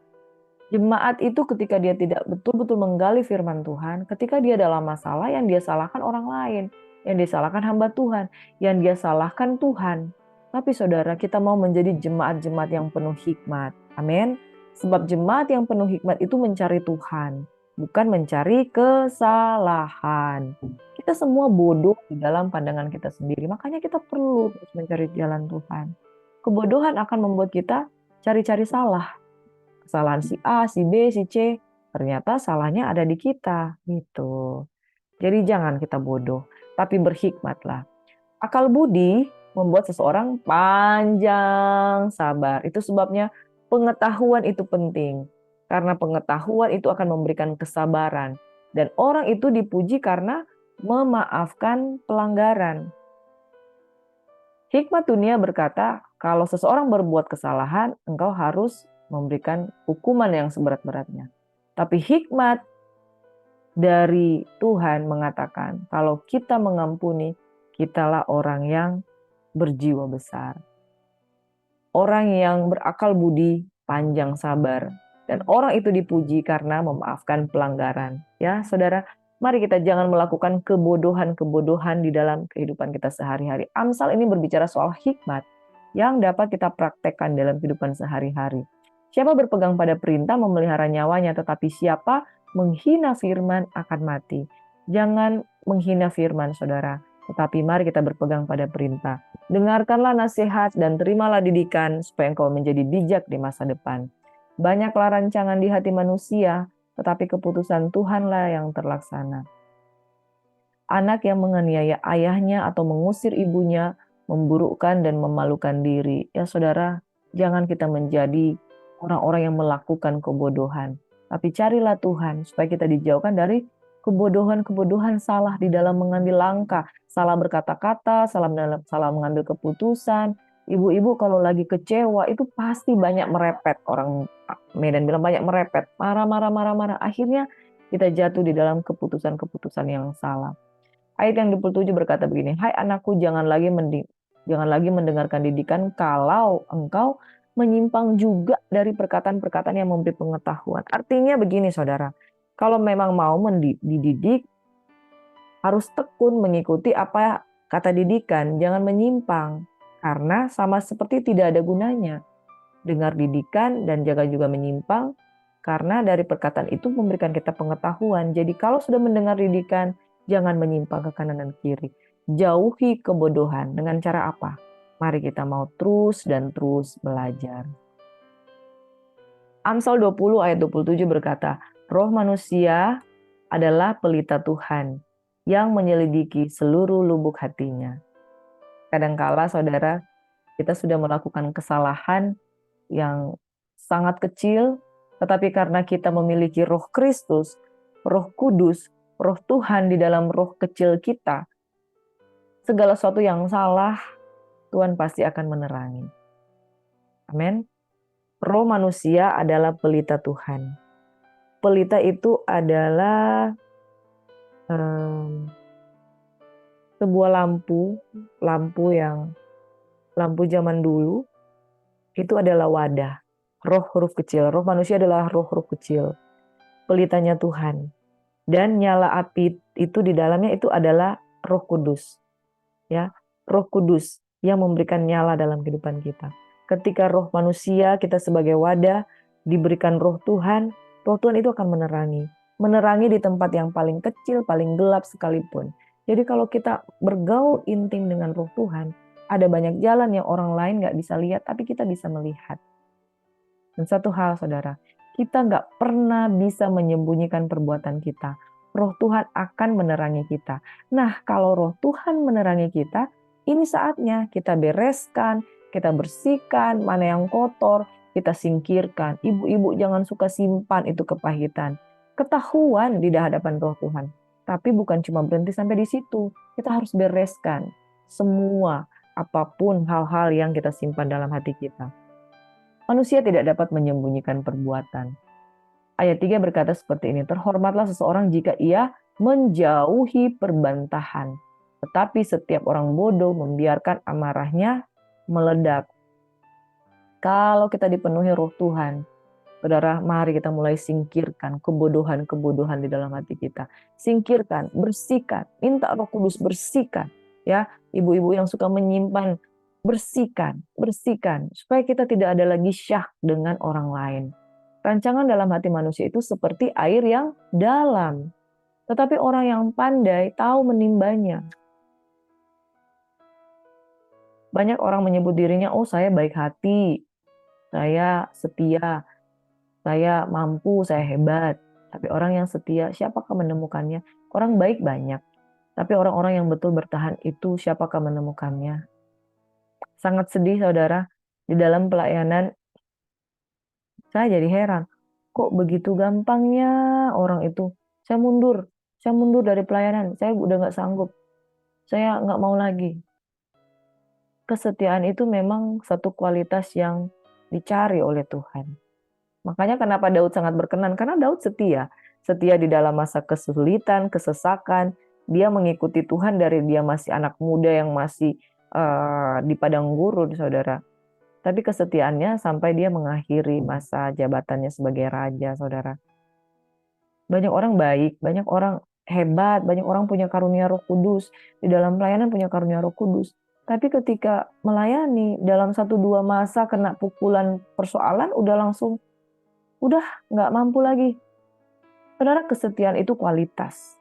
jemaat itu ketika dia tidak betul-betul menggali firman Tuhan, ketika dia dalam masalah, yang dia salahkan orang lain, yang disalahkan hamba Tuhan, yang dia salahkan Tuhan. Tapi saudara, kita mau menjadi jemaat-jemaat yang penuh hikmat. Amin. Sebab jemaat yang penuh hikmat itu mencari Tuhan, bukan mencari kesalahan. Kita semua bodoh di dalam pandangan kita sendiri, makanya kita perlu terus mencari jalan Tuhan. Kebodohan akan membuat kita cari-cari salah. Kesalahan si A, si B, si C, ternyata salahnya ada di kita. Gitu. Jadi jangan kita bodoh, tapi berhikmatlah. Akal budi membuat seseorang panjang sabar. Itu sebabnya pengetahuan itu penting. Karena pengetahuan itu akan memberikan kesabaran. Dan orang itu dipuji karena memaafkan pelanggaran. Hikmat dunia berkata, kalau seseorang berbuat kesalahan, engkau harus memberikan hukuman yang seberat-beratnya. Tapi hikmat dari Tuhan mengatakan, kalau kita mengampuni, kitalah orang yang berjiwa besar. Orang yang berakal budi, panjang sabar. Dan orang itu dipuji karena memaafkan pelanggaran. Ya, saudara, mari kita jangan melakukan kebodohan-kebodohan di dalam kehidupan kita sehari-hari. Amsal ini berbicara soal hikmat yang dapat kita praktekkan dalam kehidupan sehari-hari. Siapa berpegang pada perintah memelihara nyawanya, tetapi siapa menghina firman akan mati. Jangan menghina firman, saudara, tetapi mari kita berpegang pada perintah. Dengarkanlah nasihat dan terimalah didikan supaya engkau menjadi bijak di masa depan. Banyaklah rancangan di hati manusia, tetapi keputusan Tuhanlah yang terlaksana. Anak yang menganiaya ayahnya atau mengusir ibunya, memburukkan dan memalukan diri. Ya saudara, jangan kita menjadi orang-orang yang melakukan kebodohan. Tapi carilah Tuhan supaya kita dijauhkan dari kebodohan-kebodohan salah di dalam mengambil langkah. Salah berkata-kata, salah mengambil keputusan. Ibu-ibu kalau lagi kecewa itu pasti banyak merepet. Orang Medan bilang banyak merepet. Marah. Akhirnya kita jatuh di dalam keputusan-keputusan yang salah. Ayat yang 27 berkata begini, hai anakku, jangan lagi mendengarkan didikan kalau engkau menyimpang juga dari perkataan-perkataan yang memberi pengetahuan. Artinya begini saudara, kalau memang mau dididik, harus tekun mengikuti apa kata didikan, jangan menyimpang. Karena sama seperti tidak ada gunanya. Dengar didikan dan jaga juga menyimpang, karena dari perkataan itu memberikan kita pengetahuan. Jadi kalau sudah mendengar didikan, jangan menyimpang ke kanan dan kiri. Jauhi kebodohan. Dengan cara apa? Mari kita mau terus dan terus belajar. Amsal 20 ayat 27 berkata, roh manusia adalah pelita Tuhan yang menyelidiki seluruh lubuk hatinya. Kadangkala saudara, kita sudah melakukan kesalahan yang sangat kecil, tetapi karena kita memiliki roh Kristus, roh kudus, roh Tuhan di dalam roh kecil kita, segala sesuatu yang salah, Tuhan pasti akan menerangi. Amin. Roh manusia adalah pelita Tuhan. Pelita itu adalah sebuah lampu zaman dulu, itu adalah wadah. Roh huruf kecil, roh manusia adalah roh huruf kecil. Pelitanya Tuhan. Dan nyala api itu di dalamnya itu adalah Roh Kudus. ya, Roh Kudus yang memberikan nyala dalam kehidupan kita. Ketika roh manusia, kita sebagai wadah diberikan roh Tuhan itu akan menerangi di tempat yang paling kecil, paling gelap sekalipun. Jadi kalau kita bergaul intim dengan roh Tuhan, ada banyak jalan yang orang lain nggak bisa lihat, tapi kita bisa melihat. Dan satu hal saudara, kita nggak pernah bisa menyembunyikan perbuatan kita. Roh Tuhan akan menerangi kita. Nah, kalau roh Tuhan menerangi kita, ini saatnya kita bereskan, kita bersihkan, mana yang kotor, kita singkirkan. Ibu-ibu jangan suka simpan itu kepahitan. Ketahuan di hadapan roh Tuhan. Tapi bukan cuma berhenti sampai di situ. Kita harus bereskan semua, apapun hal-hal yang kita simpan dalam hati kita. Manusia tidak dapat menyembunyikan perbuatan. Ayat 3 berkata seperti ini, terhormatlah seseorang jika ia menjauhi perbantahan. Tetapi setiap orang bodoh membiarkan amarahnya meledak. Kalau kita dipenuhi roh Tuhan, saudara, mari kita mulai singkirkan kebodohan-kebodohan di dalam hati kita. Singkirkan, bersihkan, minta Roh Kudus bersihkan. Ya, ibu-ibu yang suka menyimpan, bersihkan, supaya kita tidak ada lagi syak dengan orang lain. Rancangan dalam hati manusia itu seperti air yang dalam, tetapi orang yang pandai tahu menimbanya. Banyak orang menyebut dirinya, oh saya baik hati, saya setia, saya mampu, saya hebat. Tapi orang yang setia, siapakah menemukannya? Orang baik banyak, tapi orang-orang yang betul bertahan itu siapakah menemukannya? Sangat sedih saudara, di dalam pelayanan saya jadi heran, kok begitu gampangnya orang itu. Saya mundur dari pelayanan, saya udah gak sanggup, saya gak mau lagi. Kesetiaan itu memang satu kualitas yang dicari oleh Tuhan. Makanya kenapa Daud sangat berkenan, karena Daud setia di dalam masa kesulitan, kesesakan. Dia mengikuti Tuhan dari dia masih anak muda yang masih di padang gurun, saudara. Tapi kesetiaannya sampai dia mengakhiri masa jabatannya sebagai raja, saudara. Banyak orang baik, banyak orang hebat, banyak orang punya karunia Roh Kudus, di dalam pelayanan punya karunia Roh Kudus. Tapi ketika melayani dalam 1-2 masa kena pukulan persoalan, udah nggak mampu lagi. Saudara, kesetiaan itu kualitas.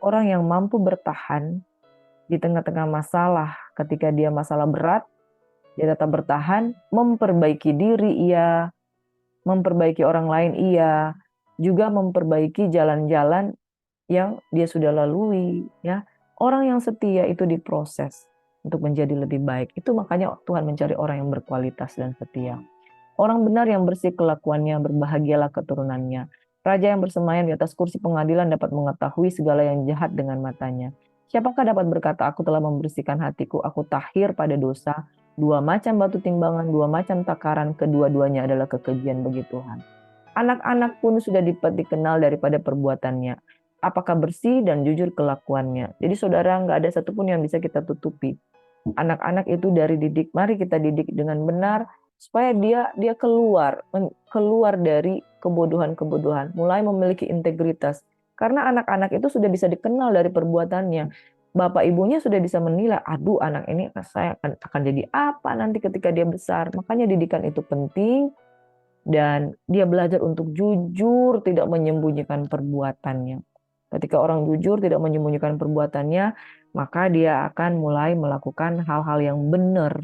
Orang yang mampu bertahan di tengah-tengah masalah, ketika dia masalah berat, dia tetap bertahan, memperbaiki diri iya, memperbaiki orang lain iya, juga memperbaiki jalan-jalan yang dia sudah lalui, ya. Orang yang setia itu diproses untuk menjadi lebih baik. Itu makanya Tuhan mencari orang yang berkualitas dan setia. Orang benar yang bersih kelakuannya, berbahagialah keturunannya. Raja yang bersemayam di atas kursi pengadilan dapat mengetahui segala yang jahat dengan matanya. Siapakah dapat berkata, aku telah membersihkan hatiku, aku tahir pada dosa. 2 macam batu timbangan, 2 macam takaran, kedua-duanya adalah kekejian bagi Tuhan. Anak-anak pun sudah dikenal daripada perbuatannya. Apakah bersih dan jujur kelakuannya. Jadi saudara, nggak ada satupun yang bisa kita tutupi. Anak-anak itu dari didik, mari kita didik dengan benar, supaya dia keluar dari kebodohan-kebodohan, mulai memiliki integritas. Karena anak-anak itu sudah bisa dikenal dari perbuatannya. Bapak ibunya sudah bisa menilai, aduh anak ini saya akan jadi apa nanti ketika dia besar. Makanya didikan itu penting, dan dia belajar untuk jujur, tidak menyembunyikan perbuatannya. Ketika orang jujur, tidak menyembunyikan perbuatannya, maka dia akan mulai melakukan hal-hal yang benar.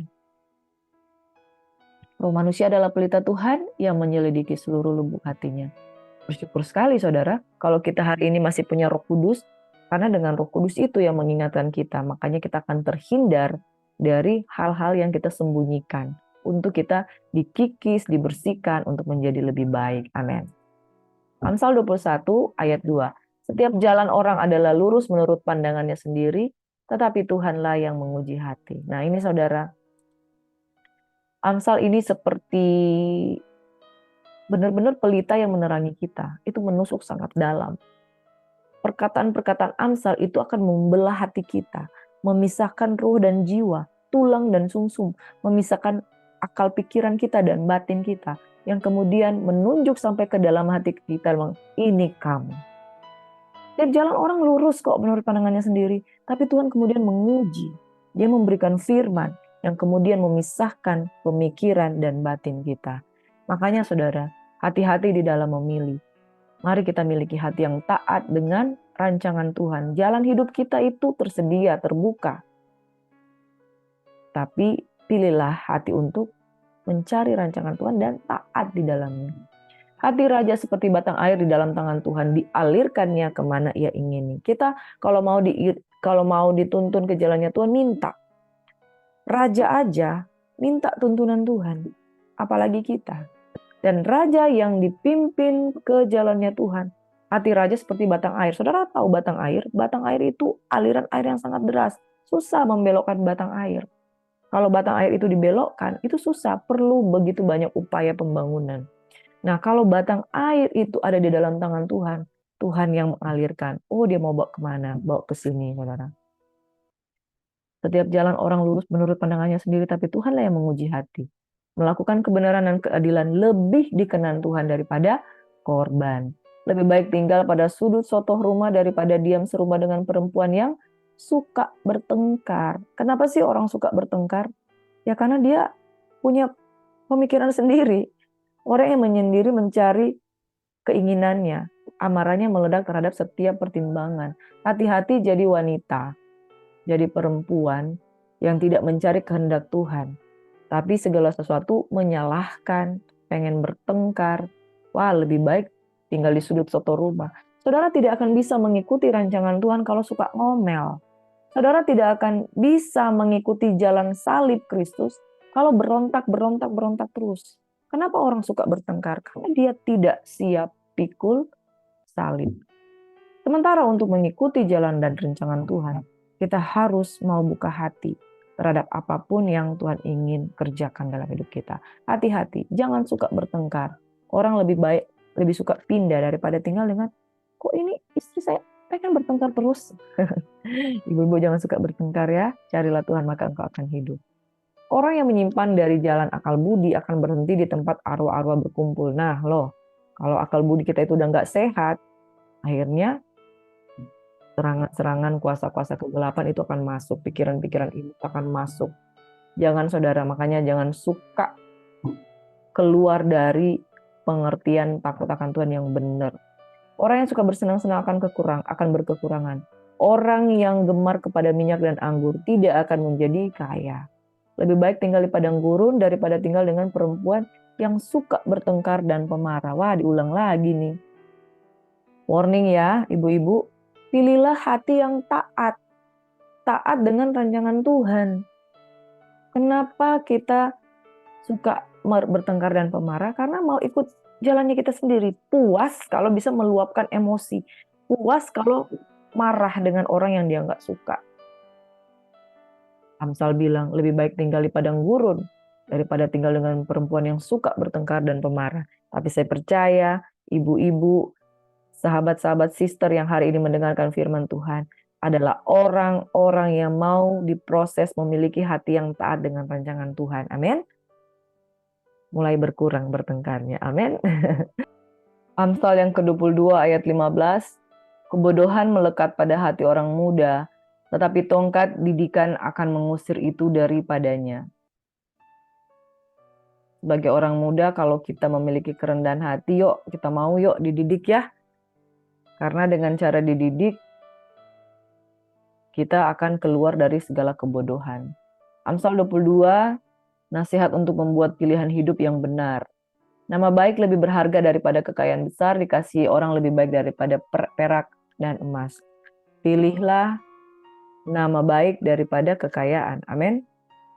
Roh manusia adalah pelita Tuhan yang menyelidiki seluruh lubuk hatinya. Bersyukur sekali saudara, kalau kita hari ini masih punya Roh Kudus, karena dengan Roh Kudus itu yang mengingatkan kita, makanya kita akan terhindar dari hal-hal yang kita sembunyikan, untuk kita dikikis, dibersihkan, untuk menjadi lebih baik. Amin. Amsal 21 ayat 2. Setiap jalan orang adalah lurus menurut pandangannya sendiri, tetapi Tuhanlah yang menguji hati. Nah ini saudara, Amsal ini seperti benar-benar pelita yang menerangi kita. Itu menusuk sangat dalam. Perkataan-perkataan Amsal itu akan membelah hati kita, memisahkan roh dan jiwa, tulang dan sumsum, memisahkan akal pikiran kita dan batin kita, yang kemudian menunjuk sampai ke dalam hati kita, ini kamu. Setiap jalan orang lurus kok menurut pandangannya sendiri, tapi Tuhan kemudian menguji. Dia memberikan firman yang kemudian memisahkan pemikiran dan batin kita. Makanya saudara, hati-hati di dalam memilih. Mari kita miliki hati yang taat dengan rancangan Tuhan. Jalan hidup kita itu tersedia, terbuka. Tapi pilihlah hati untuk mencari rancangan Tuhan dan taat di dalamnya. Hati raja seperti batang air di dalam tangan Tuhan, dialirkannya kemana ia ingini. Kita kalau mau dituntun ke jalannya Tuhan, minta. Raja aja minta tuntunan Tuhan, apalagi kita. Dan raja yang dipimpin ke jalannya Tuhan. Hati raja seperti batang air. Saudara tahu batang air? Batang air itu aliran air yang sangat deras. Susah membelokkan batang air. Kalau batang air itu dibelokkan, itu susah. Perlu begitu banyak upaya pembangunan. Nah, kalau batang air itu ada di dalam tangan Tuhan, Tuhan yang mengalirkan. Oh, dia mau bawa kemana? Bawa ke sini, saudara. Setiap jalan orang lurus menurut pandangannya sendiri, tapi Tuhanlah yang menguji hati. Melakukan kebenaran dan keadilan lebih dikenan Tuhan daripada korban. Lebih baik tinggal pada sudut sotoh rumah daripada diam serumah dengan perempuan yang suka bertengkar. Kenapa sih orang suka bertengkar? Ya karena dia punya pemikiran sendiri. Orang yang menyendiri mencari keinginannya. Amarahnya meledak terhadap setiap pertimbangan. Hati-hati jadi wanita, jadi perempuan yang tidak mencari kehendak Tuhan. Tapi segala sesuatu menyalahkan, pengen bertengkar. Wah, lebih baik tinggal di sudut soto rumah. Saudara tidak akan bisa mengikuti rancangan Tuhan kalau suka ngomel. Saudara tidak akan bisa mengikuti jalan salib Kristus kalau berontak terus. Kenapa orang suka bertengkar? Karena dia tidak siap pikul salib. Sementara untuk mengikuti jalan dan rancangan Tuhan, kita harus mau buka hati terhadap apapun yang Tuhan ingin kerjakan dalam hidup kita. Hati-hati, jangan suka bertengkar. Orang lebih suka pindah daripada tinggal dengan, kok ini istri saya pengen bertengkar terus. Ibu-ibu jangan suka bertengkar ya, carilah Tuhan maka engkau akan hidup. Orang yang menyimpan dari jalan akal budi akan berhenti di tempat arwah-arwah berkumpul. Nah loh, kalau akal budi kita itu udah nggak sehat, akhirnya serangan-serangan kuasa-kuasa kegelapan itu akan masuk, pikiran-pikiran itu akan masuk. Jangan saudara, makanya jangan suka keluar dari pengertian takut akan Tuhan yang benar. Orang yang suka bersenang-senang akan berkekurangan. Orang yang gemar kepada minyak dan anggur tidak akan menjadi kaya. Lebih baik tinggal di padang gurun daripada tinggal dengan perempuan yang suka bertengkar dan pemarah. Wah, diulang lagi nih. Warning ya, ibu-ibu. Pilihlah hati yang taat. Taat dengan rancangan Tuhan. Kenapa kita suka bertengkar dan pemarah? Karena mau ikut jalannya kita sendiri. Puas kalau bisa meluapkan emosi. Puas kalau marah dengan orang yang dia nggak suka. Amsal bilang, lebih baik tinggal di padang gurun daripada tinggal dengan perempuan yang suka bertengkar dan pemarah. Tapi saya percaya, ibu-ibu, sahabat-sahabat sister yang hari ini mendengarkan firman Tuhan adalah orang-orang yang mau diproses memiliki hati yang taat dengan rancangan Tuhan. Amin. Mulai berkurang bertengkarnya. Amin. Amsal yang ke-22 ayat 15. Kebodohan melekat pada hati orang muda, tetapi tongkat didikan akan mengusir itu daripadanya. Sebagai orang muda, kalau kita memiliki kerendahan hati, yuk kita mau yuk dididik ya. Karena dengan cara dididik, kita akan keluar dari segala kebodohan. Amsal 22, nasihat untuk membuat pilihan hidup yang benar. Nama baik lebih berharga daripada kekayaan besar, dikasihi orang lebih baik daripada perak dan emas. Pilihlah nama baik daripada kekayaan. Amin.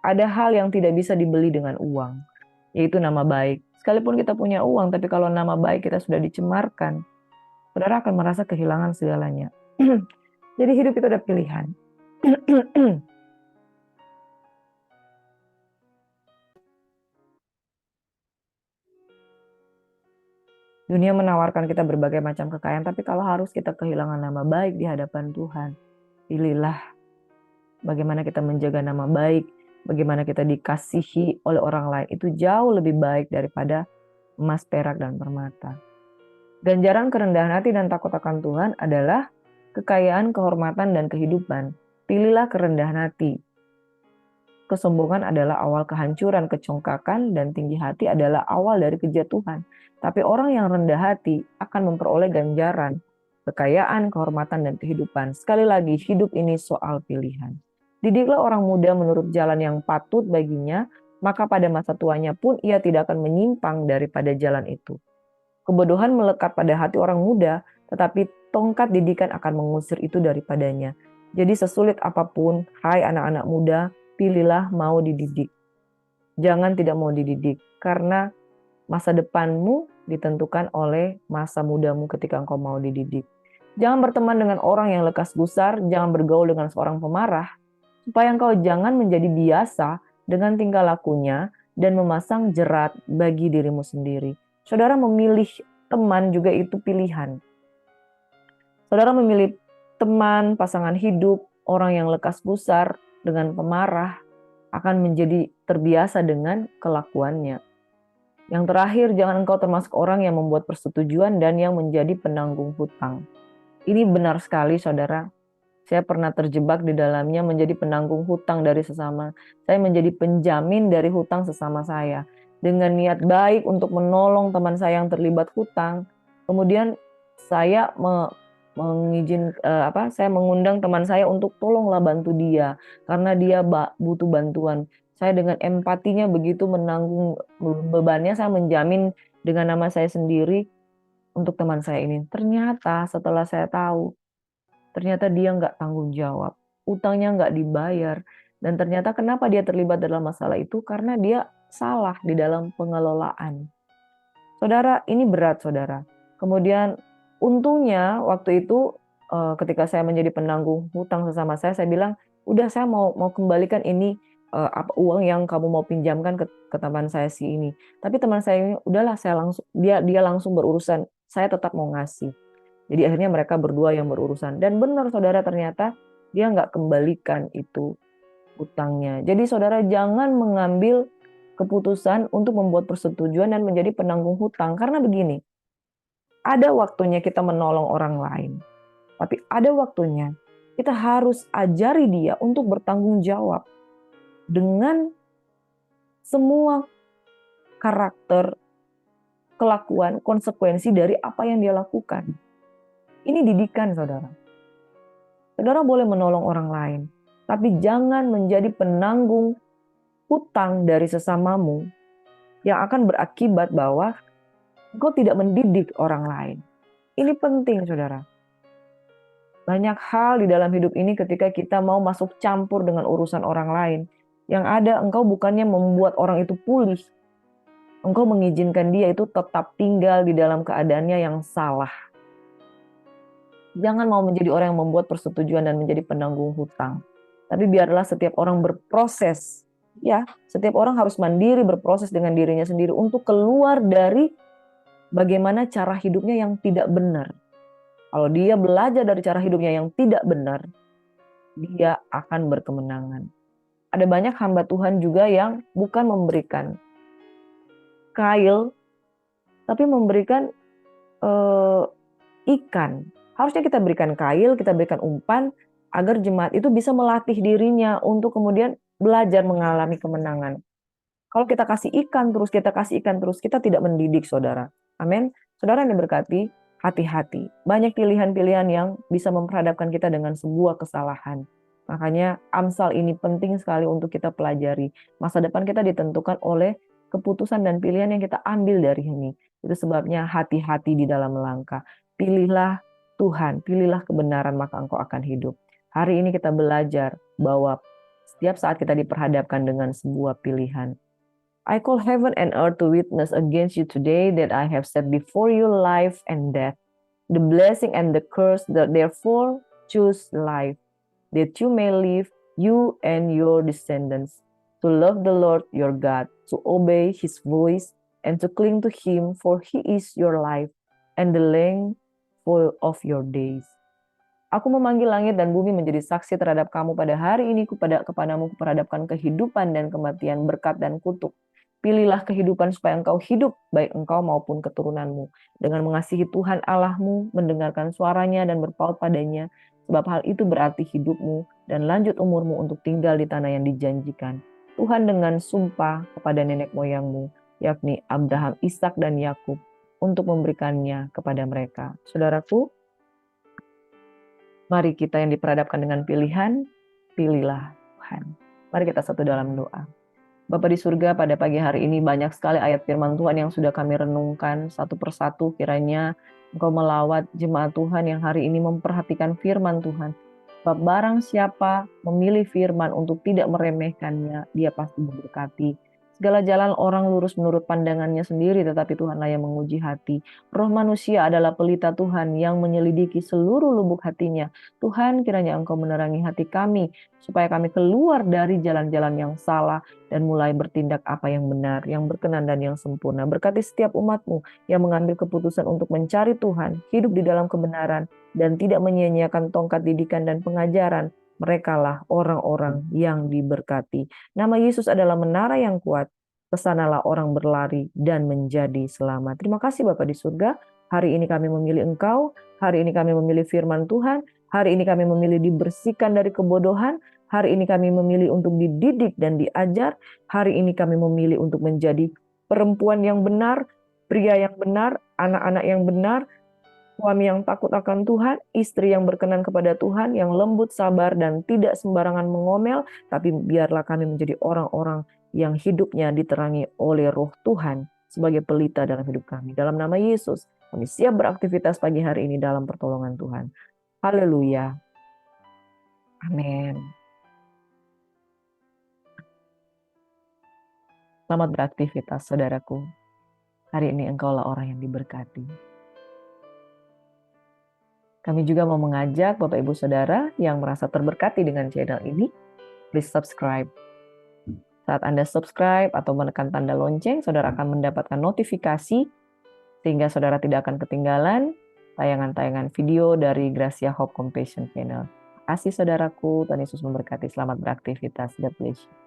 Ada hal yang tidak bisa dibeli dengan uang, yaitu nama baik. Sekalipun kita punya uang, tapi kalau nama baik kita sudah dicemarkan, saudara akan merasa kehilangan segalanya. Jadi hidup itu ada pilihan. Dunia menawarkan kita berbagai macam kekayaan, tapi kalau harus kita kehilangan nama baik di hadapan Tuhan, pilihlah bagaimana kita menjaga nama baik, bagaimana kita dikasihi oleh orang lain. Itu jauh lebih baik daripada emas, perak, dan permata. Ganjaran kerendahan hati dan takut akan Tuhan adalah kekayaan, kehormatan, dan kehidupan. Pilihlah kerendahan hati. kesombongan adalah awal kehancuran, kecongkakan, dan tinggi hati adalah awal dari kejatuhan. Tapi orang yang rendah hati akan memperoleh ganjaran, kekayaan, kehormatan, dan kehidupan. Sekali lagi, hidup ini soal pilihan. Didiklah orang muda menurut jalan yang patut baginya, maka pada masa tuanya pun ia tidak akan menyimpang daripada jalan itu. Kebodohan melekat pada hati orang muda, tetapi tongkat didikan akan mengusir itu daripadanya. Jadi sesulit apapun, hai anak-anak muda, pilihlah mau dididik. Jangan tidak mau dididik, karena masa depanmu ditentukan oleh masa mudamu ketika engkau mau dididik. Jangan berteman dengan orang yang lekas gusar, jangan bergaul dengan seorang pemarah, supaya engkau jangan menjadi biasa dengan tingkah lakunya dan memasang jerat bagi dirimu sendiri. Saudara memilih teman juga itu pilihan. Saudara memilih teman, pasangan hidup, orang yang lekas gusar dengan pemarah akan menjadi terbiasa dengan kelakuannya. Yang terakhir, jangan engkau termasuk orang yang membuat persetujuan dan yang menjadi penanggung hutang. Ini benar sekali, saudara. Saya pernah terjebak di dalamnya menjadi penanggung hutang dari sesama. Saya menjadi penjamin dari hutang sesama saya. Dengan niat baik untuk menolong teman saya yang terlibat hutang. Kemudian saya saya mengundang teman saya untuk tolonglah bantu dia. Karena dia butuh bantuan. Saya dengan empatinya begitu menanggung bebannya, saya menjamin dengan nama saya sendiri untuk teman saya ini. Ternyata setelah saya tahu, ternyata dia nggak tanggung jawab, utangnya nggak dibayar, dan ternyata kenapa dia terlibat dalam masalah itu? Karena dia salah di dalam pengelolaan. Saudara, ini berat, saudara. Kemudian untungnya waktu itu ketika saya menjadi penanggung hutang sesama saya bilang, udah saya mau kembalikan ini uang yang kamu mau pinjamkan ke teman saya si ini. Tapi teman saya ini, udahlah saya langsung dia langsung berurusan, saya tetap mau ngasih. Jadi akhirnya mereka berdua yang berurusan. Dan benar saudara, ternyata dia nggak kembalikan itu hutangnya. Jadi saudara jangan mengambil keputusan untuk membuat persetujuan dan menjadi penanggung hutang. Karena begini, ada waktunya kita menolong orang lain. Tapi ada waktunya kita harus ajari dia untuk bertanggung jawab dengan semua karakter, kelakuan, konsekuensi dari apa yang dia lakukan. Ini didikan, saudara. Saudara boleh menolong orang lain, tapi jangan menjadi penanggung hutang dari sesamamu yang akan berakibat bahwa engkau tidak mendidik orang lain. Ini penting, saudara. Banyak hal di dalam hidup ini ketika kita mau masuk campur dengan urusan orang lain, yang ada engkau bukannya membuat orang itu pulih, engkau mengizinkan dia itu tetap tinggal di dalam keadaannya yang salah. Jangan mau menjadi orang yang membuat persetujuan dan menjadi penanggung hutang. Tapi biarlah setiap orang berproses. Ya, setiap orang harus mandiri berproses dengan dirinya sendiri untuk keluar dari bagaimana cara hidupnya yang tidak benar. Kalau dia belajar dari cara hidupnya yang tidak benar, dia akan berkemenangan. Ada banyak hamba Tuhan juga yang bukan memberikan kail, tapi memberikan ikan. Harusnya kita berikan kail, kita berikan umpan, agar jemaat itu bisa melatih dirinya untuk kemudian belajar mengalami kemenangan. Kalau kita kasih ikan terus, kita tidak mendidik, saudara. Amin. Saudara yang diberkati, hati-hati. Banyak pilihan-pilihan yang bisa memperhadapkan kita dengan sebuah kesalahan. Makanya Amsal ini penting sekali untuk kita pelajari. Masa depan kita ditentukan oleh keputusan dan pilihan yang kita ambil dari ini. Itu sebabnya hati-hati di dalam melangkah. Pilihlah Tuhan, pilihlah kebenaran, maka engkau akan hidup. Hari ini kita belajar bahwa setiap saat kita diperhadapkan dengan sebuah pilihan. I call heaven and earth to witness against you today that I have set before you life and death, the blessing and the curse, therefore choose life, that you may live, you and your descendants, to love the Lord your God, to obey his voice, and to cling to him, for he is your life, and the length of your days. Aku memanggil langit dan bumi menjadi saksi terhadap kamu pada hari ini, kepadamu kuperhadapkan kehidupan dan kematian, berkat dan kutuk. Pilihlah kehidupan supaya engkau hidup, baik engkau maupun keturunanmu, dengan mengasihi Tuhan Allahmu, mendengarkan suaranya dan berpaut padanya, sebab hal itu berarti hidupmu dan lanjut umurmu untuk tinggal di tanah yang dijanjikan. Tuhan dengan sumpah kepada nenek moyangmu, yakni Abraham, Ishak, dan Yakub, untuk memberikannya kepada mereka. Saudaraku, mari kita yang diperhadapkan dengan pilihan, pilihlah Tuhan. Mari kita satu dalam doa. Bapa di surga, pada pagi hari ini banyak sekali ayat firman Tuhan yang sudah kami renungkan satu persatu. Kiranya Engkau melawat jemaat Tuhan yang hari ini memperhatikan firman Tuhan. Sebab barang siapa memilih firman untuk tidak meremehkannya, dia pasti diberkati. Segala jalan orang lurus menurut pandangannya sendiri, tetapi Tuhanlah yang menguji hati. Roh manusia adalah pelita Tuhan yang menyelidiki seluruh lubuk hatinya. Tuhan, kiranya Engkau menerangi hati kami, supaya kami keluar dari jalan-jalan yang salah, dan mulai bertindak apa yang benar, yang berkenan dan yang sempurna. Berkati setiap umat-Mu yang mengambil keputusan untuk mencari Tuhan, hidup di dalam kebenaran, dan tidak menyia-nyiakan tongkat didikan dan pengajaran. Merekalah orang-orang yang diberkati. Nama Yesus adalah menara yang kuat. Kesanalah orang berlari dan menjadi selamat. Terima kasih Bapa di surga. Hari ini kami memilih Engkau. Hari ini kami memilih firman Tuhan. Hari ini kami memilih dibersihkan dari kebodohan. Hari ini kami memilih untuk dididik dan diajar. Hari ini kami memilih untuk menjadi perempuan yang benar, pria yang benar, anak-anak yang benar, suami yang takut akan Tuhan, istri yang berkenan kepada Tuhan, yang lembut, sabar, dan tidak sembarangan mengomel, tapi biarlah kami menjadi orang-orang yang hidupnya diterangi oleh Roh Tuhan sebagai pelita dalam hidup kami. Dalam nama Yesus, kami siap beraktivitas pagi hari ini dalam pertolongan Tuhan. Haleluya. Amin. Selamat beraktivitas, saudaraku. Hari ini engkaulah orang yang diberkati. Kami juga mau mengajak Bapak Ibu Saudara yang merasa terberkati dengan channel ini, please subscribe. Saat Anda subscribe atau menekan tanda lonceng, saudara akan mendapatkan notifikasi sehingga saudara tidak akan ketinggalan tayangan-tayangan video dari Gracia Hope Compassion Channel. Terima kasih saudaraku, Tuhan Yesus memberkati. Selamat beraktivitas. God bless you.